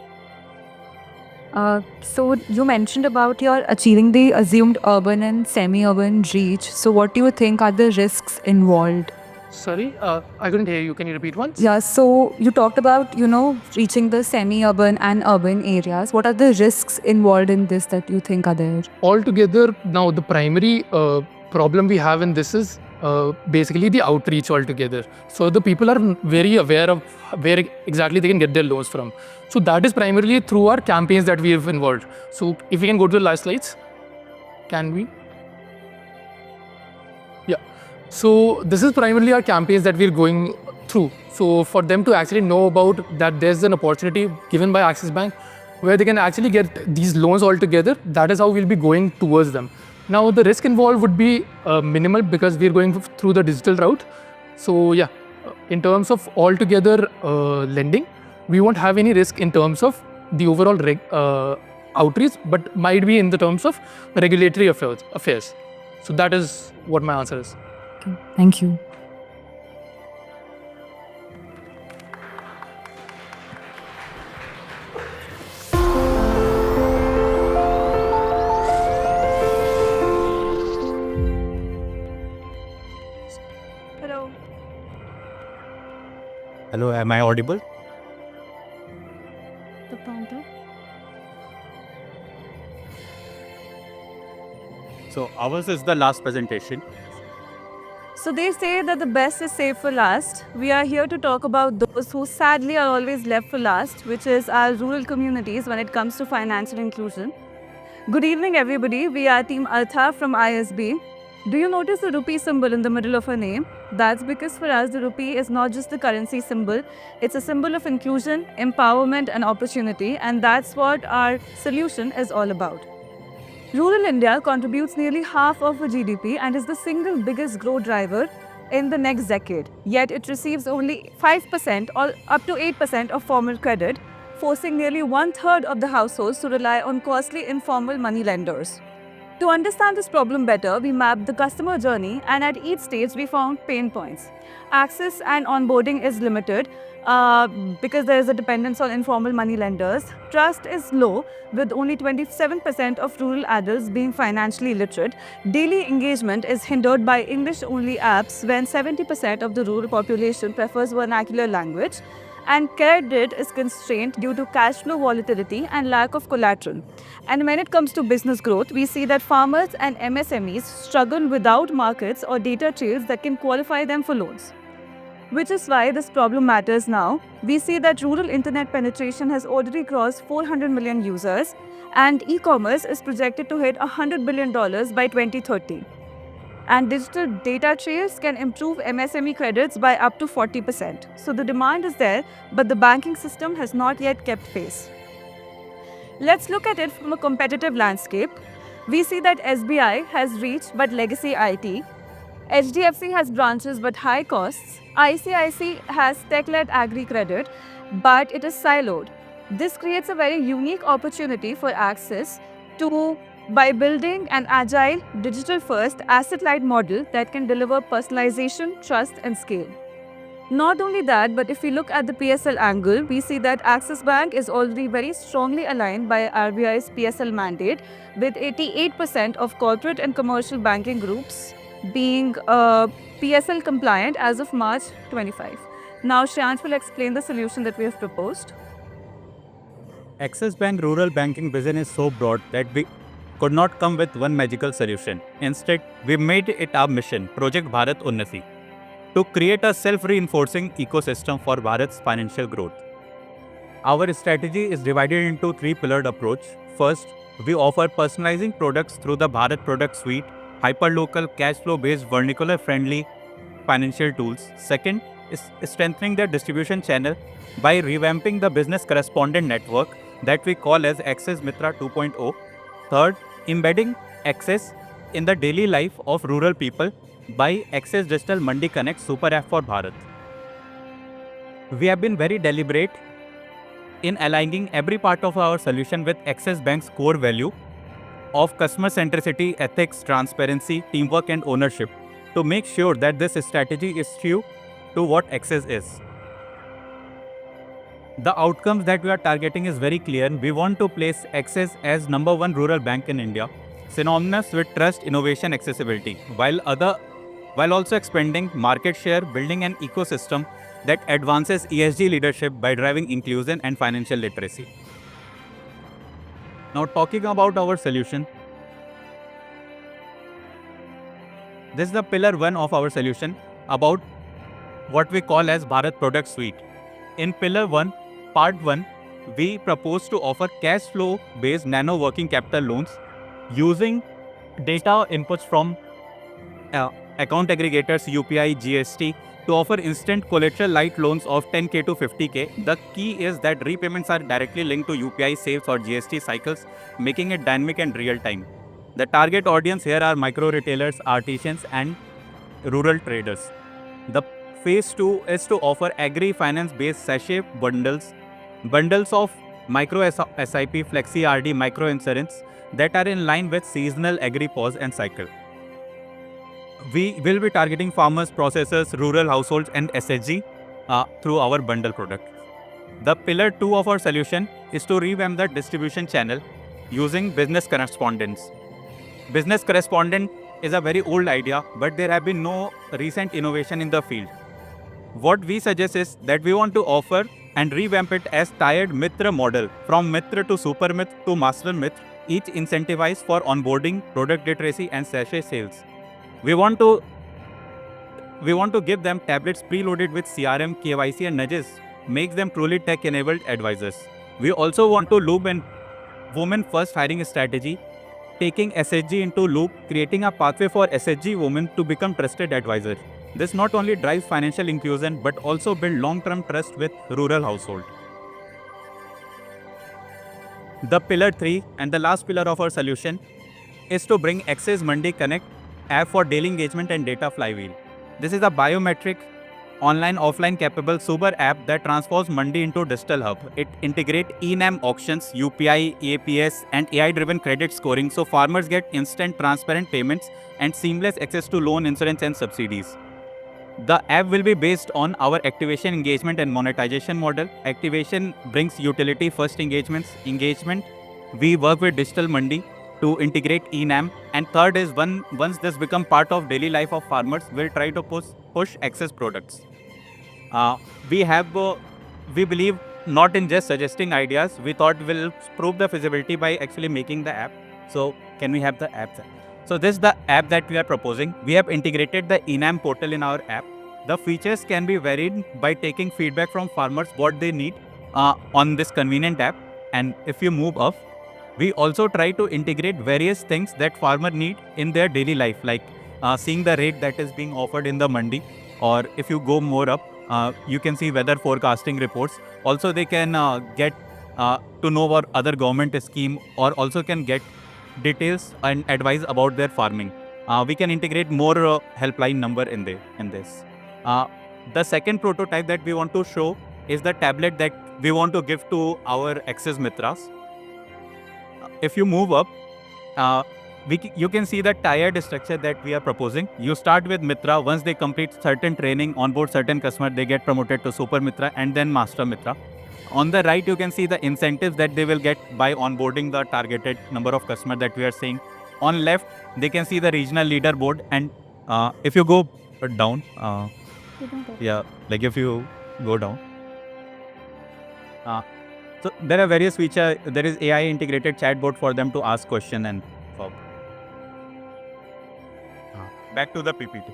B: So you mentioned about your achieving the assumed urban and semi-urban reach. So what do you think are the risks involved?
D: Sorry, I couldn't hear you. Can you repeat once?
B: Yeah, so you talked about, reaching the semi-urban and urban areas. What are the risks involved in this that you think are there?
D: Altogether, now the primary problem we have in this is basically the outreach altogether. So the people are very aware of where exactly they can get their loans from. So that is primarily through our campaigns that we have involved. So if we can go to the last slides, can we? Yeah. So this is primarily our campaigns that we're going through. So for them to actually know about that there's an opportunity given by Axis Bank where they can actually get these loans altogether, that is how we'll be going towards them. Now the risk involved would be minimal because we're going through the digital route. So yeah, in terms of altogether lending, we won't have any risk in terms of the overall outreach, but might be in the terms of regulatory affairs. So that is what my answer is.
B: Okay, thank you.
E: Hello.
K: Hello, am I audible?
B: The prompter.
L: So ours is the last presentation.
E: So they say that the best is saved for last. We are here to talk about those who sadly are always left for last, which is our rural communities when it comes to financial inclusion. Good evening, everybody. We are Team Artha from ISB. Do you notice the rupee symbol in the middle of her name? That's because for us, the rupee is not just the currency symbol. It's a symbol of inclusion, empowerment, and opportunity, and that's what our solution is all about. Rural India contributes nearly half of the GDP and is the single biggest growth driver in the next decade. Yet it receives only 5% or up to 8% of formal credit, forcing nearly 1/3 of the households to rely on costly informal money lenders. To understand this problem better, we mapped the customer journey, and at each stage we found pain points. Access and onboarding is limited because there is a dependence on informal money lenders. Trust is low, with only 27% of rural adults being financially literate. Daily engagement is hindered by English-only apps when 70% of the rural population prefers vernacular language. And credit is constrained due to cash flow volatility and lack of collateral. And when it comes to business growth, we see that farmers and MSMEs struggle without markets or data trails that can qualify them for loans. Which is why this problem matters now. We see that rural internet penetration has already crossed 400 million users, and e-commerce is projected to hit $100 billion by 2030. And digital data trails can improve MSME credits by up to 40%. So the demand is there, but the banking system has not yet kept pace. Let's look at it from a competitive landscape. We see that SBI has reach but legacy IT. HDFC has branches but high costs. ICICI has tech-led agri-credit, but it is siloed. This creates a very unique opportunity for Axis by building an agile, digital-first, asset-light model that can deliver personalization, trust, and scale. Not only that, but if we look at the PSL angle, we see that Axis Bank is already very strongly aligned by RBI's PSL mandate, with 88% of corporate and commercial banking groups being PSL compliant as of March 25. Now Shyansh will explain the solution that we have proposed.
L: Axis Bank rural banking vision is so broad that we could not come with one magical solution. Instead, we made it our mission, Project Bharat Unnati, to create a self-reinforcing ecosystem for Bharat's financial growth. Our strategy is divided into three-pillared approach. First, we offer personalizing products through the Bharat product suite, hyperlocal, cash flow-based, vernacular-friendly financial tools. Second is strengthening the distribution channel by revamping the business correspondent network that we call as Axis Mitra 2.0. Third, embedding Axis in the daily life of rural people by Axis Digital Mandi Connect Super App for Bharat. We have been very deliberate in aligning every part of our solution with Axis Bank's core value of customer centricity, ethics, transparency, teamwork, and ownership to make sure that this strategy is true to what Axis is. The outcomes that we are targeting is very clear. We want to place Axis as #1 rural bank in India, synonymous with trust, innovation, accessibility, while also expanding market share, building an ecosystem that advances ESG leadership by driving inclusion and financial literacy. Now talking about our solution, this is the pillar 1 of our solution about what we call as Bharat product suite. In pillar 1, part 1, we propose to offer cash flow based nano working capital loans using data inputs from account aggregators, UPI, GST to offer instant collateral light loans of 10K to 50K. The key is that repayments are directly linked to UPI saves or GST cycles, making it dynamic and real time. The target audience here are micro retailers, artisans, and rural traders. The phase 2 is to offer agri finance based sachet bundles of micro SIP, flexi RD, micro insurance that are in line with seasonal agri pause and cycle. We will be targeting farmers, processors, rural households, and SHG through our bundle product. The pillar 2 of our solution is to revamp the distribution channel using business correspondents. Business correspondent is a very old idea, but there have been no recent innovation in the field. What we suggest is that we want to offer and revamp it as tiered Mitra model, from Mitra to Super Mitra to Master Mitra, each incentivized for onboarding, product literacy, and sachet sales. We want to We want to give them tablets preloaded with CRM, KYC and nudges, makes them truly tech-enabled advisors. We also want to loop in women-first hiring strategy, taking SHG into loop, creating a pathway for SHG women to become trusted advisors. This not only drives financial inclusion but also build long-term trust with rural household. The pillar 3 and the last pillar of our solution is to bring Axis Mandi Connect app for daily engagement and data flywheel. This is a biometric, online offline capable super app that transforms Mandi into digital hub. It integrates eNAM auctions, UPI, APS and AI-driven credit scoring so farmers get instant transparent payments and seamless access to loan, insurance and subsidies. The app will be based on our activation, engagement and monetization model. Activation brings utility first engagements. Engagement, we work with Digital Mandi to integrate eNAM. And third is once this become part of daily life of farmers, we'll try to push access products. We believe not in just suggesting ideas. We thought we'll prove the feasibility by actually making the app. So can we have the app? So this is the app that we are proposing. We have integrated the eNAM portal in our app. The features can be varied by taking feedback from farmers what they need on this convenient app. And if you move up, we also try to integrate various things that farmer need in their daily life, like seeing the rate that is being offered in the mandi, or if you go more up, you can see weather forecasting reports. Also, they can get to know what other government scheme, or also can get details and advice about their farming. We can integrate more helpline number in this. The second prototype that we want to show is the tablet that we want to give to our Axis Mitras. If you move up, you can see the tiered structure that we are proposing. You start with Mitra. Once they complete certain training, onboard certain customer, they get promoted to Super Mitra and then Master Mitra. On the right, you can see the incentives that they will get by onboarding the targeted number of customers that we are seeing. On left, they can see the regional leaderboard, and if you go down, if you go down, so there are various features. There is AI integrated chatbot for them to ask question and back to the PPT.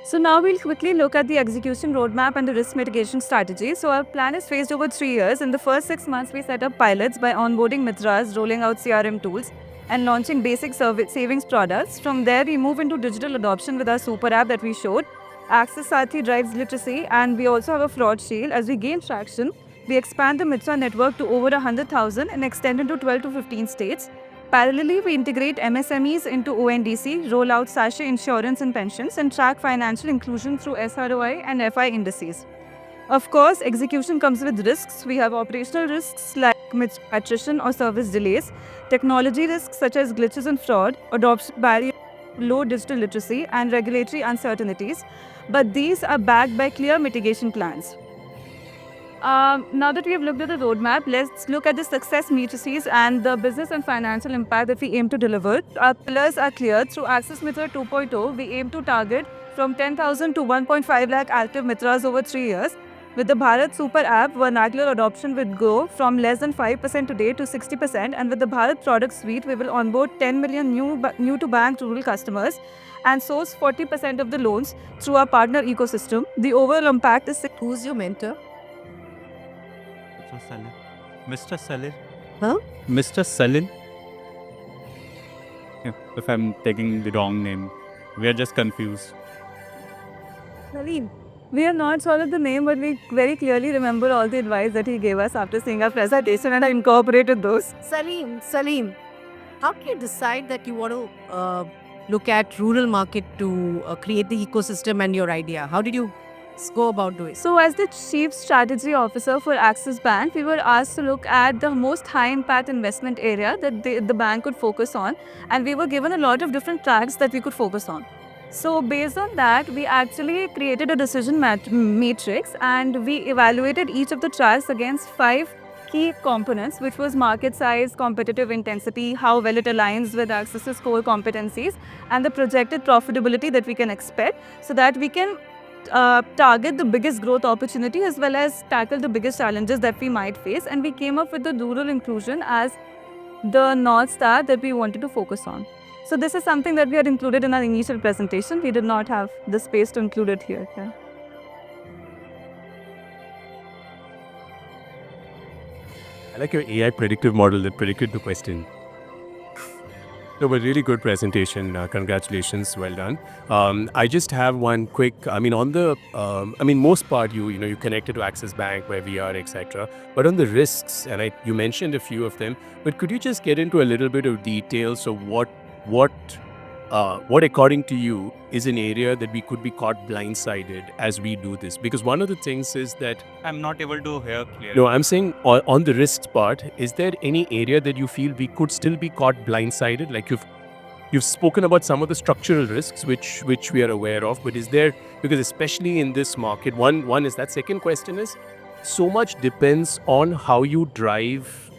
E: So now we'll quickly look at the execution roadmap and the risk mitigation strategy. So our plan is phased over 3 years. In the first 6 months, we set up pilots by onboarding Mitras, rolling out CRM tools, and launching basic savings products. From there, we move into digital adoption with our super app that we showed. Axis Sathi drives literacy, and we also have a fraud shield. As we gain traction, we expand the Mitra network to over 100,000 and extend into 12 to 15 states. Parallelly, we integrate MSMEs into ONDC, roll out sachet insurance and pensions, and track financial inclusion through SROI and FI indices. Of course, execution comes with risks. We have operational risks like attrition or service delays, technology risks such as glitches and fraud, adoption barriers, low digital literacy, and regulatory uncertainties. But these are backed by clear mitigation plans. Now that we have looked at the roadmap, let's look at the success matrices and the business and financial impact that we aim to deliver. Our pillars are clear. Through Axis Mitra 2.0, we aim to target from 10,000 to 1.5 lakh active Mitras over 3 years. With the Bharat Super App, vernacular adoption will go from less than 5% today to 60%. And with the Bharat Product Suite, we will onboard 10 million new-to-bank rural customers and source 40% of the loans through our partner ecosystem. The overall impact is...
C: Who's your mentor?
L: Mr. Salil.
C: Huh?
L: Mr. Salil. If I'm taking the wrong name, we are just confused.
E: Salim. We are not sure of the name, but we very clearly remember all the advice that he gave us after seeing our presentation, and I incorporated those.
C: Salim, how do you decide that you want to look at rural market to create the ecosystem and your idea? How did you go about doing it?
E: So as the Chief Strategy Officer for Axis Bank, we were asked to look at the most high impact investment area that the bank could focus on, and we were given a lot of different tracks that we could focus on. So based on that, we actually created a decision matrix, and we evaluated each of the tracks against 5 key components, which was market size, competitive intensity, how well it aligns with Axis's core competencies, and the projected profitability that we can expect, so that we can target the biggest growth opportunity as well as tackle the biggest challenges that we might face. And we came up with the rural inclusion as the North Star that we wanted to focus on. So this is something that we had included in our initial presentation. We did not have the space to include it here. Yeah.
J: I like your AI predictive model that predicted the question. No, but really good presentation. Congratulations, well done. I just have one quick. I mean, on the, most part, you connected to Axis Bank where we are, etc. But on the risks, and you mentioned a few of them. But could you just get into a little bit of detail? So what according to you is an area that we could be caught blindsided as we do this? Because one of the things is that
L: I'm not able to hear clearly.
J: no, I'm saying on the risks part, is there any area that you feel we could still be caught blindsided? Like you've spoken about some of the structural risks which we are aware of, but is there, because especially in this market, one is that. Second question is, so much depends on how you drive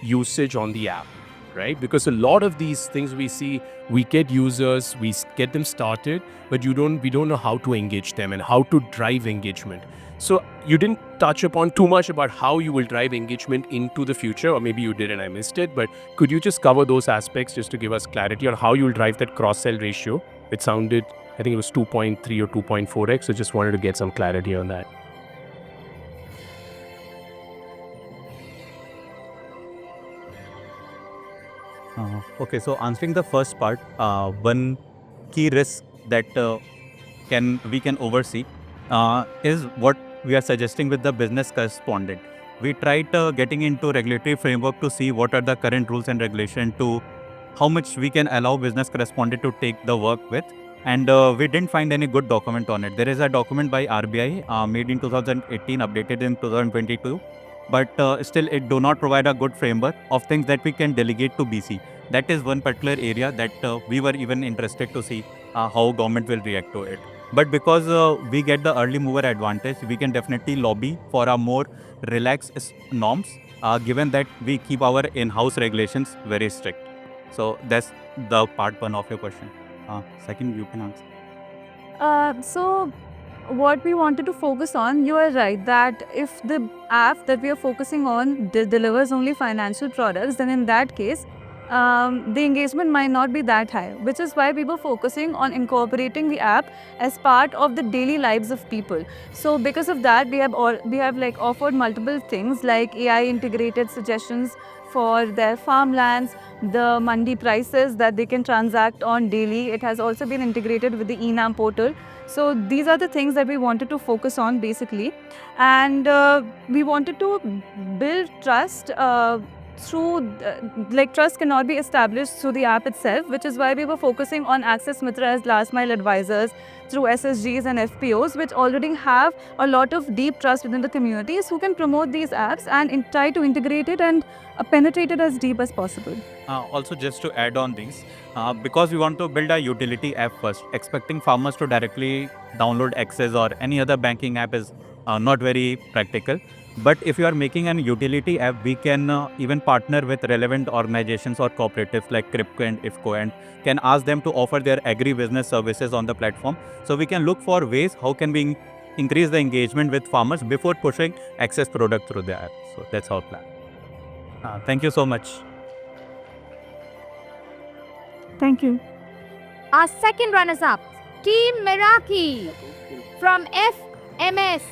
J: usage on the app, right? Because a lot of these things we see, we get users, we get them started, but we don't know how to engage them and how to drive engagement. So you didn't touch upon too much about how you will drive engagement into the future, or maybe you did and I missed it, but could you just cover those aspects just to give us clarity on how you will drive that cross-sell ratio? It sounded, I think it was 2.3 or 2.4x, so just wanted to get some clarity on that.
L: Okay, so answering the first part, one key risk that we can oversee is what we are suggesting with the business correspondent. We tried getting into regulatory framework to see what are the current rules and regulation to how much we can allow business correspondent to take the work with, and we didn't find any good document on it. There is a document by RBI made in 2018, updated in 2022. But still it do not provide a good framework of things that we can delegate to BC. That is one particular area that we were even interested to see how government will react to it. But because we get the early mover advantage, we can definitely lobby for a more relaxed norms, given that we keep our in-house regulations very strict. So that's the part one of your question. Second, you can answer.
E: So what we wanted to focus on, you are right that if the app that we are focusing on delivers only financial products, then in that case, the engagement might not be that high, which is why we were focusing on incorporating the app as part of the daily lives of people. So because of that, we have offered multiple things like AI integrated suggestions for their farmlands, the mandi prices that they can transact on daily. It has also been integrated with the eNAM portal. So these are the things that we wanted to focus on basically, and we wanted to build trust through, trust cannot be established through the app itself, which is why we were focusing on Access Mitra as last mile advisors through SSGs and FPOs, which already have a lot of deep trust within the communities who can promote these apps and try to integrate it and penetrate it as deep as possible.
L: Also, just to add on these, because we want to build a utility app first, expecting farmers to directly download Access or any other banking app is not very practical. But if you are making an utility app, we can even partner with relevant organizations or cooperatives like CRIPCO and IFCO and can ask them to offer their agri-business services on the platform. So we can look for ways how can we increase the engagement with farmers before pushing Access product through the app. So that's our plan. Thank you so much.
E: Thank you.
B: Our second runners-up, Team Meraki from FMS.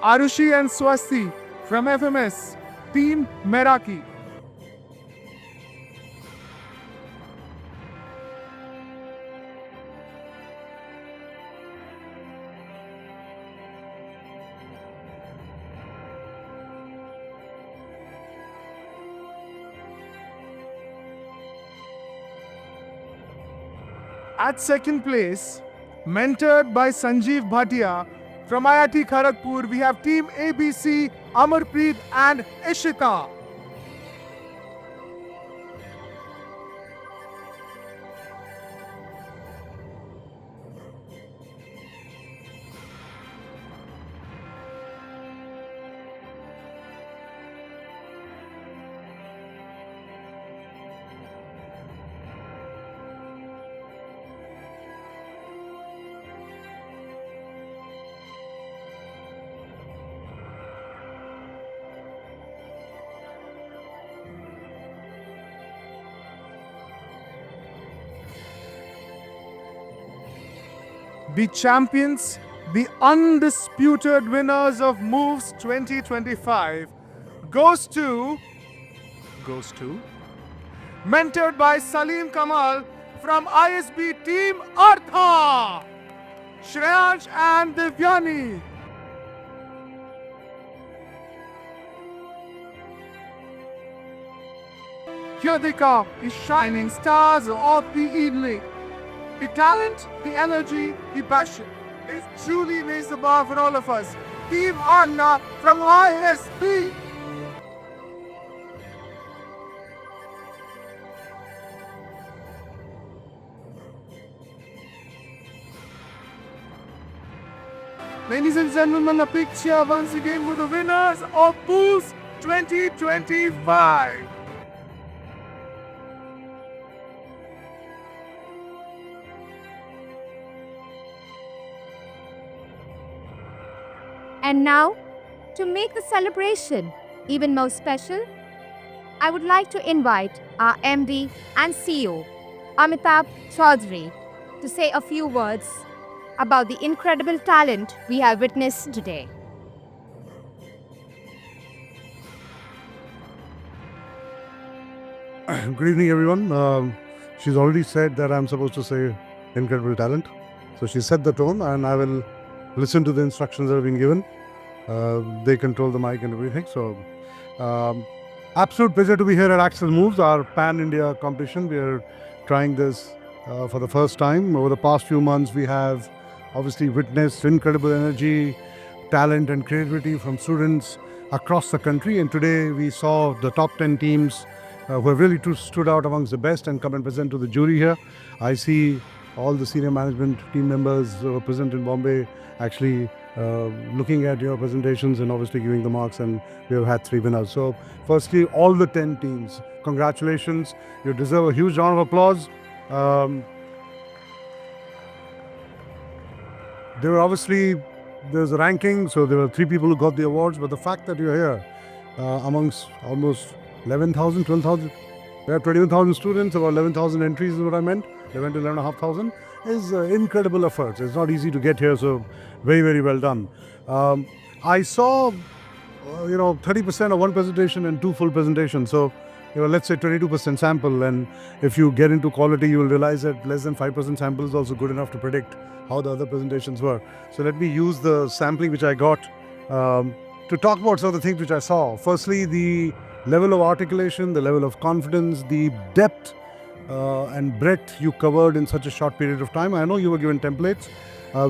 G: Arushi and Swasti from FMS, Team Meraki. At second place, mentored by Sanjeev Bhatia, from IIT Kharagpur, we have Team ABC, Amarpreet and Ishita. the champions, the undisputed winners of Moves 2025 goes to mentored by Salim Kamal from ISB Team Artha, Shreyansh and Divyani. Here they come, the shining stars of the evening. The talent, the energy, the passion. It truly raised the bar for all of us. Team Anna from ISB. Ladies and gentlemen, a picture once again with the winners of Boost 2025.
B: And now, to make the celebration even more special, I would like to invite our MD and CEO, Amitabh Chaudhary, to say a few words about the incredible talent we have witnessed today.
A: Good evening, everyone. She's already said that I'm supposed to say incredible talent. So she set the tone, and I will listen to the instructions that have been given. They control the mic and everything. So, absolute pleasure to be here at Axel Moves, our pan-India competition. We are trying this for the first time. Over the past few months, we have obviously witnessed incredible energy, talent and creativity from students across the country. And today we saw the top 10 teams who have really stood out amongst the best and come and present to the jury here. I see all the senior management team members who are present in Bombay actually looking at your presentations and obviously giving the marks, and we have had 3 winners. So firstly, all the 10 teams, congratulations. You deserve a huge round of applause. There's a ranking, so there were 3 people who got the awards, but the fact that you're here amongst almost 11,000, 12,000, we have 21,000 students, about 11,000 entries is what I meant, 11 to 11,500 is incredible efforts. It's not easy to get here, so very, very well done. I saw, 30% of one presentation and 2 full presentations. So, let's say 22% sample, and if you get into quality, you will realize that less than 5% sample is also good enough to predict how the other presentations were. So let me use the sampling which I got to talk about some of the things which I saw. Firstly, the level of articulation, the level of confidence, the depth and breadth you covered in such a short period of time. I know you were given templates.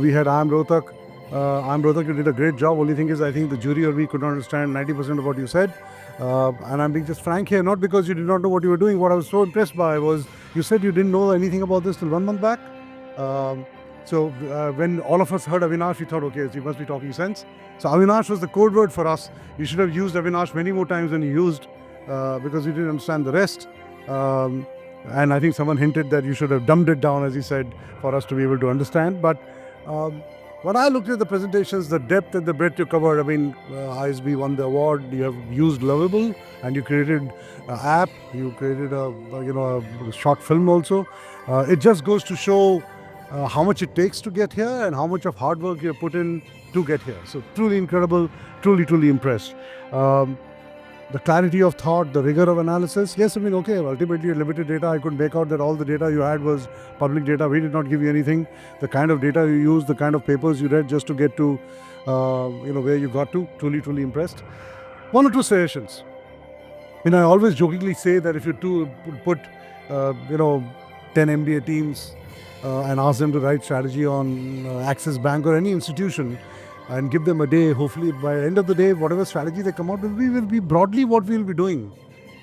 A: We had I Am Rohtak. You did a great job. Only thing is, I think the jury or we could not understand 90% of what you said. And I'm being just frank here, not because you did not know what you were doing. What I was so impressed by was you said you didn't know anything about this till 1 month back. So when all of us heard Avinash, we thought, okay, he must be talking sense. So Avinash was the code word for us. You should have used Avinash many more times than you used because you didn't understand the rest. And I think someone hinted that you should have dumbed it down, as he said, for us to be able to understand. But when I looked at the presentations, the depth and the breadth you covered, ISB won the award. You have used Lovable, and you created an app. You created a short film also. It just goes to show how much it takes to get here and how much of hard work you have put in to get here. So truly incredible, truly impressed. The clarity of thought, the rigor of analysis. Yes, ultimately limited data. I could make out that all the data you had was public data. We did not give you anything. The kind of data you used, the kind of papers you read just to get to, where you got to. Truly impressed. 1 or 2 suggestions. I always jokingly say that if you put, 10 MBA teams and ask them to write strategy on Axis Bank or any institution, and give them a day, hopefully by the end of the day, whatever strategy they come out with, will be broadly what we will be doing.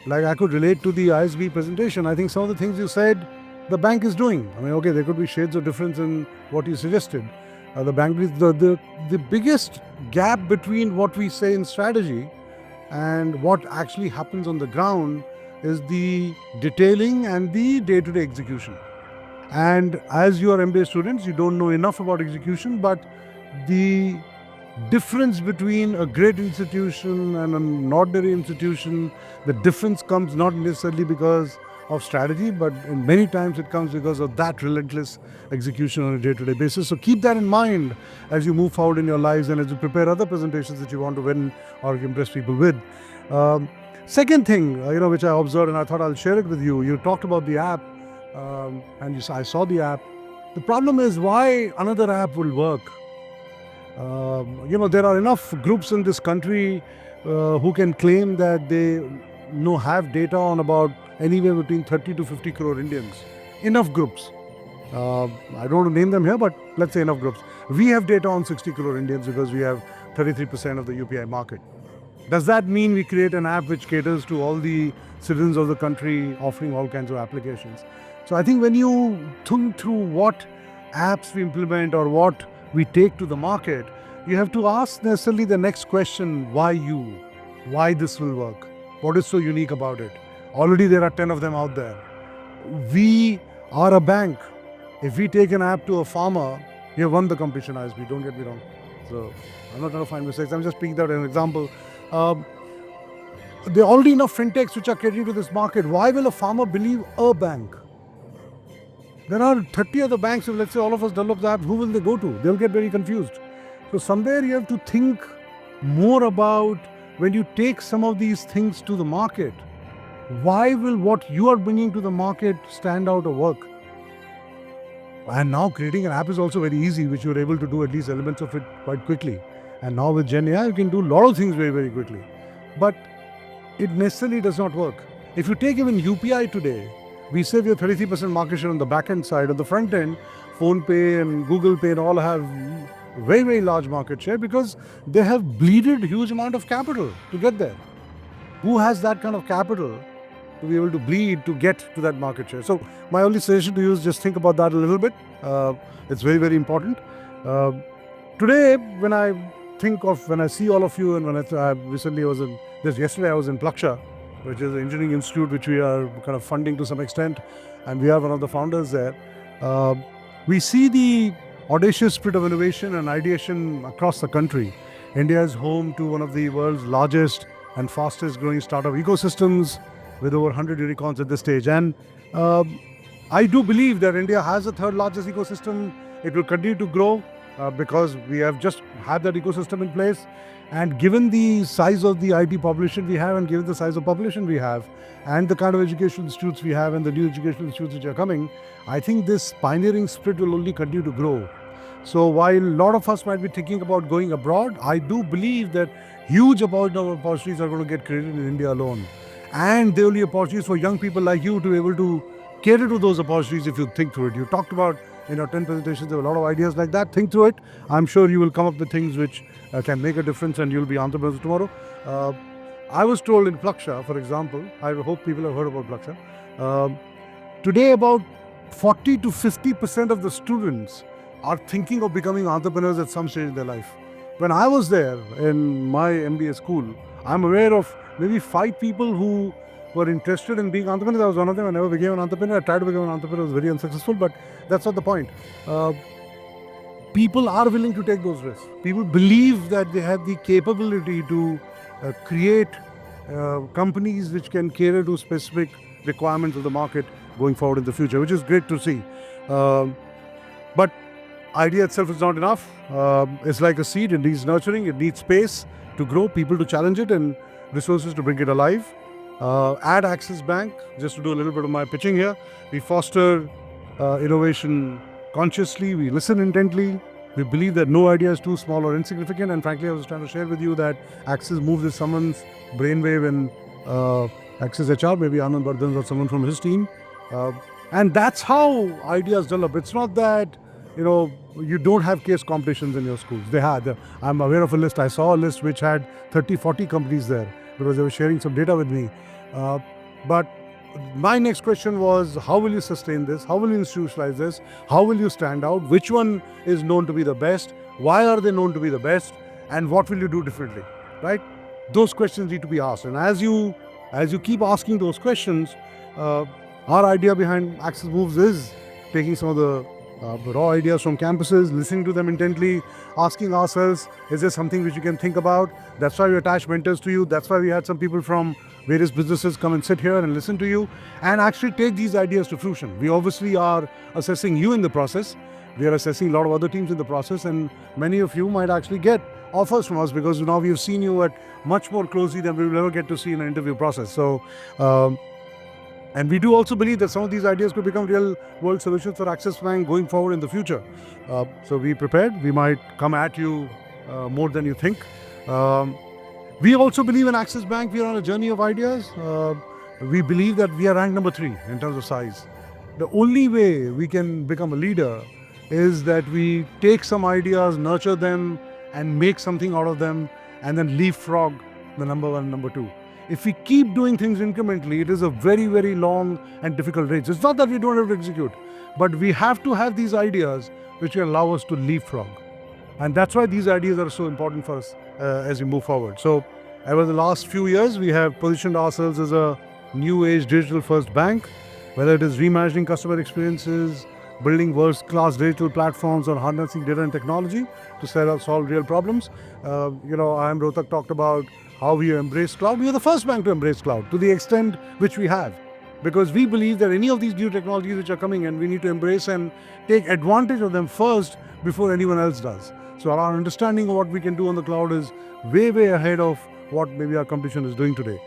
A: Like I could relate to the ISB presentation. I think some of the things you said, the bank is doing. There could be shades of difference in what you suggested. The bank is the biggest gap between what we say in strategy and what actually happens on the ground is the detailing and the day-to-day execution. And as you are MBA students, you don't know enough about execution, but the difference between a great institution and an ordinary institution, the difference comes not necessarily because of strategy, but in many times it comes because of that relentless execution on a day-to-day basis. So keep that in mind as you move forward in your lives and as you prepare other presentations that you want to win or impress people with. Second thing, which I observed and I thought I'll share it with you. You talked about the app, and I saw the app. The problem is why another app will work. There are enough groups in this country who can claim that they have data on about anywhere between 30 to 50 crore Indians. Enough groups. I don't want to name them here, but let's say enough groups. We have data on 60 crore Indians because we have 33% of the UPI market. Does that mean we create an app which caters to all the citizens of the country, offering all kinds of applications? So I think when you think through what apps we implement or what we take to the market, you have to ask necessarily the next question, why you? Why this will work? What is so unique about it? Already there are 10 of them out there. We are a bank. If we take an app to a farmer, we have won the competition, ISB, don't get me wrong. So I'm not trying to find mistakes, I'm just picking out an example. There are already enough fintechs which are catering to this market. Why will a farmer believe a bank? There are 30 other banks. If let's say all of us develop the app, who will they go to? They'll get very confused. So somewhere you have to think more about when you take some of these things to the market, why will what you are bringing to the market stand out or work? And now creating an app is also very easy, which you're able to do at least elements of it quite quickly. And now with Gen AI, you can do a lot of things very, very quickly. But it necessarily does not work. If you take even UPI today, we say we have 33% market share on the back end side. On the front end, PhonePe and Google Pay and all have very, very large market share because they have bleeded huge amount of capital to get there. Who has that kind of capital to be able to bleed to get to that market share? So my only suggestion to you is just think about that a little bit. It's very, very important. Today, when I see all of you, and when yesterday I was in Plaksha, which is an engineering institute which we are kind of funding to some extent, and we are one of the founders there. We see the audacious spirit of innovation and ideation across the country. India is home to one of the world's largest and fastest growing startup ecosystems with over 100 unicorns at this stage. And I do believe that India has the third largest ecosystem. It will continue to grow because we have just had that ecosystem in place. And given the size of the IT population we have and given the size of population we have and the kind of educational institutes we have and the new educational institutes which are coming, I think this pioneering spirit will only continue to grow. So while a lot of us might be thinking about going abroad, I do believe that huge amount of opportunities are going to get created in India alone. And there will be opportunities for young people like you to be able to cater to those opportunities if you think through it. You talked about in your 10 presentations, there were a lot of ideas like that. Think through it. I'm sure you will come up with things which can make a difference and you'll be entrepreneurs tomorrow. I was told in Plaksha, for example, I hope people have heard about Plaksha. Today about 40 to 50% of the students are thinking of becoming entrepreneurs at some stage in their life. When I was there in my MBA school, I'm aware of maybe 5 people who were interested in being entrepreneurs. I was one of them. I never became an entrepreneur. I tried to become an entrepreneur. I was very unsuccessful, but that's not the point. People are willing to take those risks. People believe that they have the capability to create companies which can cater to specific requirements of the market going forward in the future, which is great to see. But idea itself is not enough. It's like a seed. It needs nurturing. It needs space to grow, people to challenge it, and resources to bring it alive. At Axis Bank, just to do a little bit of my pitching here, we foster innovation consciously, we listen intently, we believe that no idea is too small or insignificant, and frankly I was trying to share with you that Axis moves with someone's brainwave in Axis HR, maybe Anand Bardhan or someone from his team. And that's how ideas develop. It's not that, you don't have case competitions in your schools. They had. I'm aware of a list. I saw a list which had 30, 40 companies there because they were sharing some data with me. But my next question was, how will you sustain this? How will you institutionalize this? How will you stand out? Which one is known to be the best? Why are they known to be the best? And what will you do differently? Right? Those questions need to be asked. And as you keep asking those questions, our idea behind Axis Moves is taking some of the
G: raw ideas from campuses, listening to them intently, asking ourselves, is there something which you can think about? That's why we attach mentors to you. That's why we had some people from various businesses come and sit here and listen to you and actually take these ideas to fruition. We obviously are assessing you in the process. We are assessing a lot of other teams in the process, and many of you might actually get offers from us because now we've seen you at much more closely than we will ever get to see in an interview process. So, and we do also believe that some of these ideas could become real world solutions for Axis Bank going forward in the future. So be prepared. We might come at you more than you think. We also believe in Axis Bank. We are on a journey of ideas. We believe that we are ranked number 3 in terms of size. The only way we can become a leader is that we take some ideas, nurture them, and make something out of them, and then leapfrog the number 1 and number 2. If we keep doing things incrementally, it is a very, very long and difficult race. It's not that we don't have to execute, but we have to have these ideas which will allow us to leapfrog. And that's why these ideas are so important for us as we move forward. So, over the last few years, we have positioned ourselves as a new age digital first bank, whether it is reimagining customer experiences, building world-class digital platforms, or harnessing data and technology to solve real problems. I am Rohtak talked about how we embrace cloud. We are the first bank to embrace cloud to the extent which we have, because we believe that any of these new technologies which are coming in, we need to embrace and take advantage of them first before anyone else does. So our understanding of what we can do on the cloud is way, way ahead of what maybe our competition is doing today.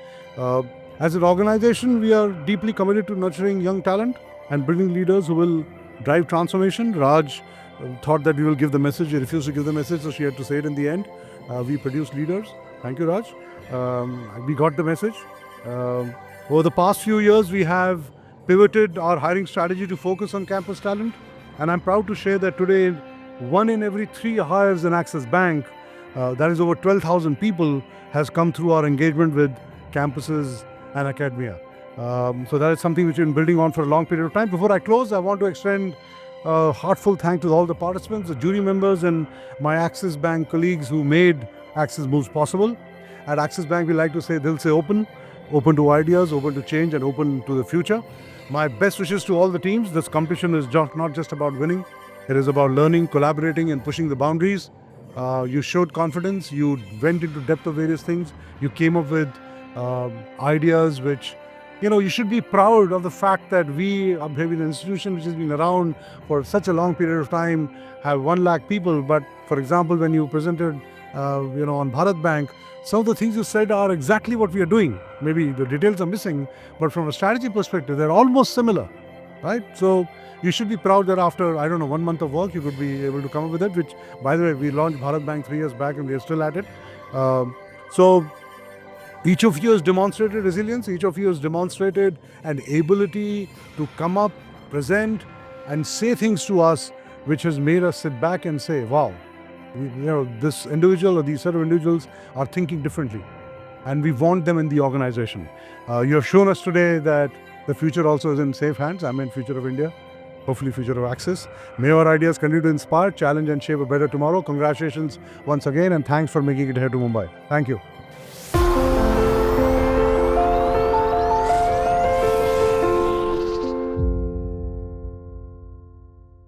G: As an organization, we are deeply committed to nurturing young talent and building leaders who will drive transformation. Raj thought that we will give the message. He refused to give the message, so she had to say it in the end. We produce leaders. Thank you, Raj. We got the message. Over the past few years, we have pivoted our hiring strategy to focus on campus talent. And I'm proud to share that today, 1 in every 3 hires in Axis Bank, that is over 12,000 people, has come through our engagement with campuses and academia. So that is something which we've been building on for a long period of time. Before I close, I want to extend a heartfelt thank to all the participants, the jury members, and my Axis Bank colleagues who made Axis Moves possible. At Axis Bank, we like to say, they'll say open to ideas, open to change, and open to the future. My best wishes to all the teams. This competition is not just about winning. It is about learning, collaborating, and pushing the boundaries. You showed confidence. You went into depth of various things. You came up with ideas which, you should be proud of the fact that we are maybe an institution which has been around for such a long period of time, have 1 lakh people. But for example, when you presented, on Bharat Bank, some of the things you said are exactly what we are doing. Maybe the details are missing, but from a strategy perspective, they're almost similar, right? So you should be proud that after, 1 month of work, you could be able to come up with it, which, by the way, we launched Bharat Bank 3 years back and we are still at it. So each of you has demonstrated resilience. Each of you has demonstrated an ability to come up, present, and say things to us, which has made us sit back and say, wow, this individual or these set of individuals are thinking differently, and we want them in the organization. You have shown us today that the future also is in safe hands. I mean, future of India, hopefully future of Axis. May our ideas continue to inspire, challenge, and shape a better tomorrow. Congratulations once again, and thanks for making it here to Mumbai. Thank you.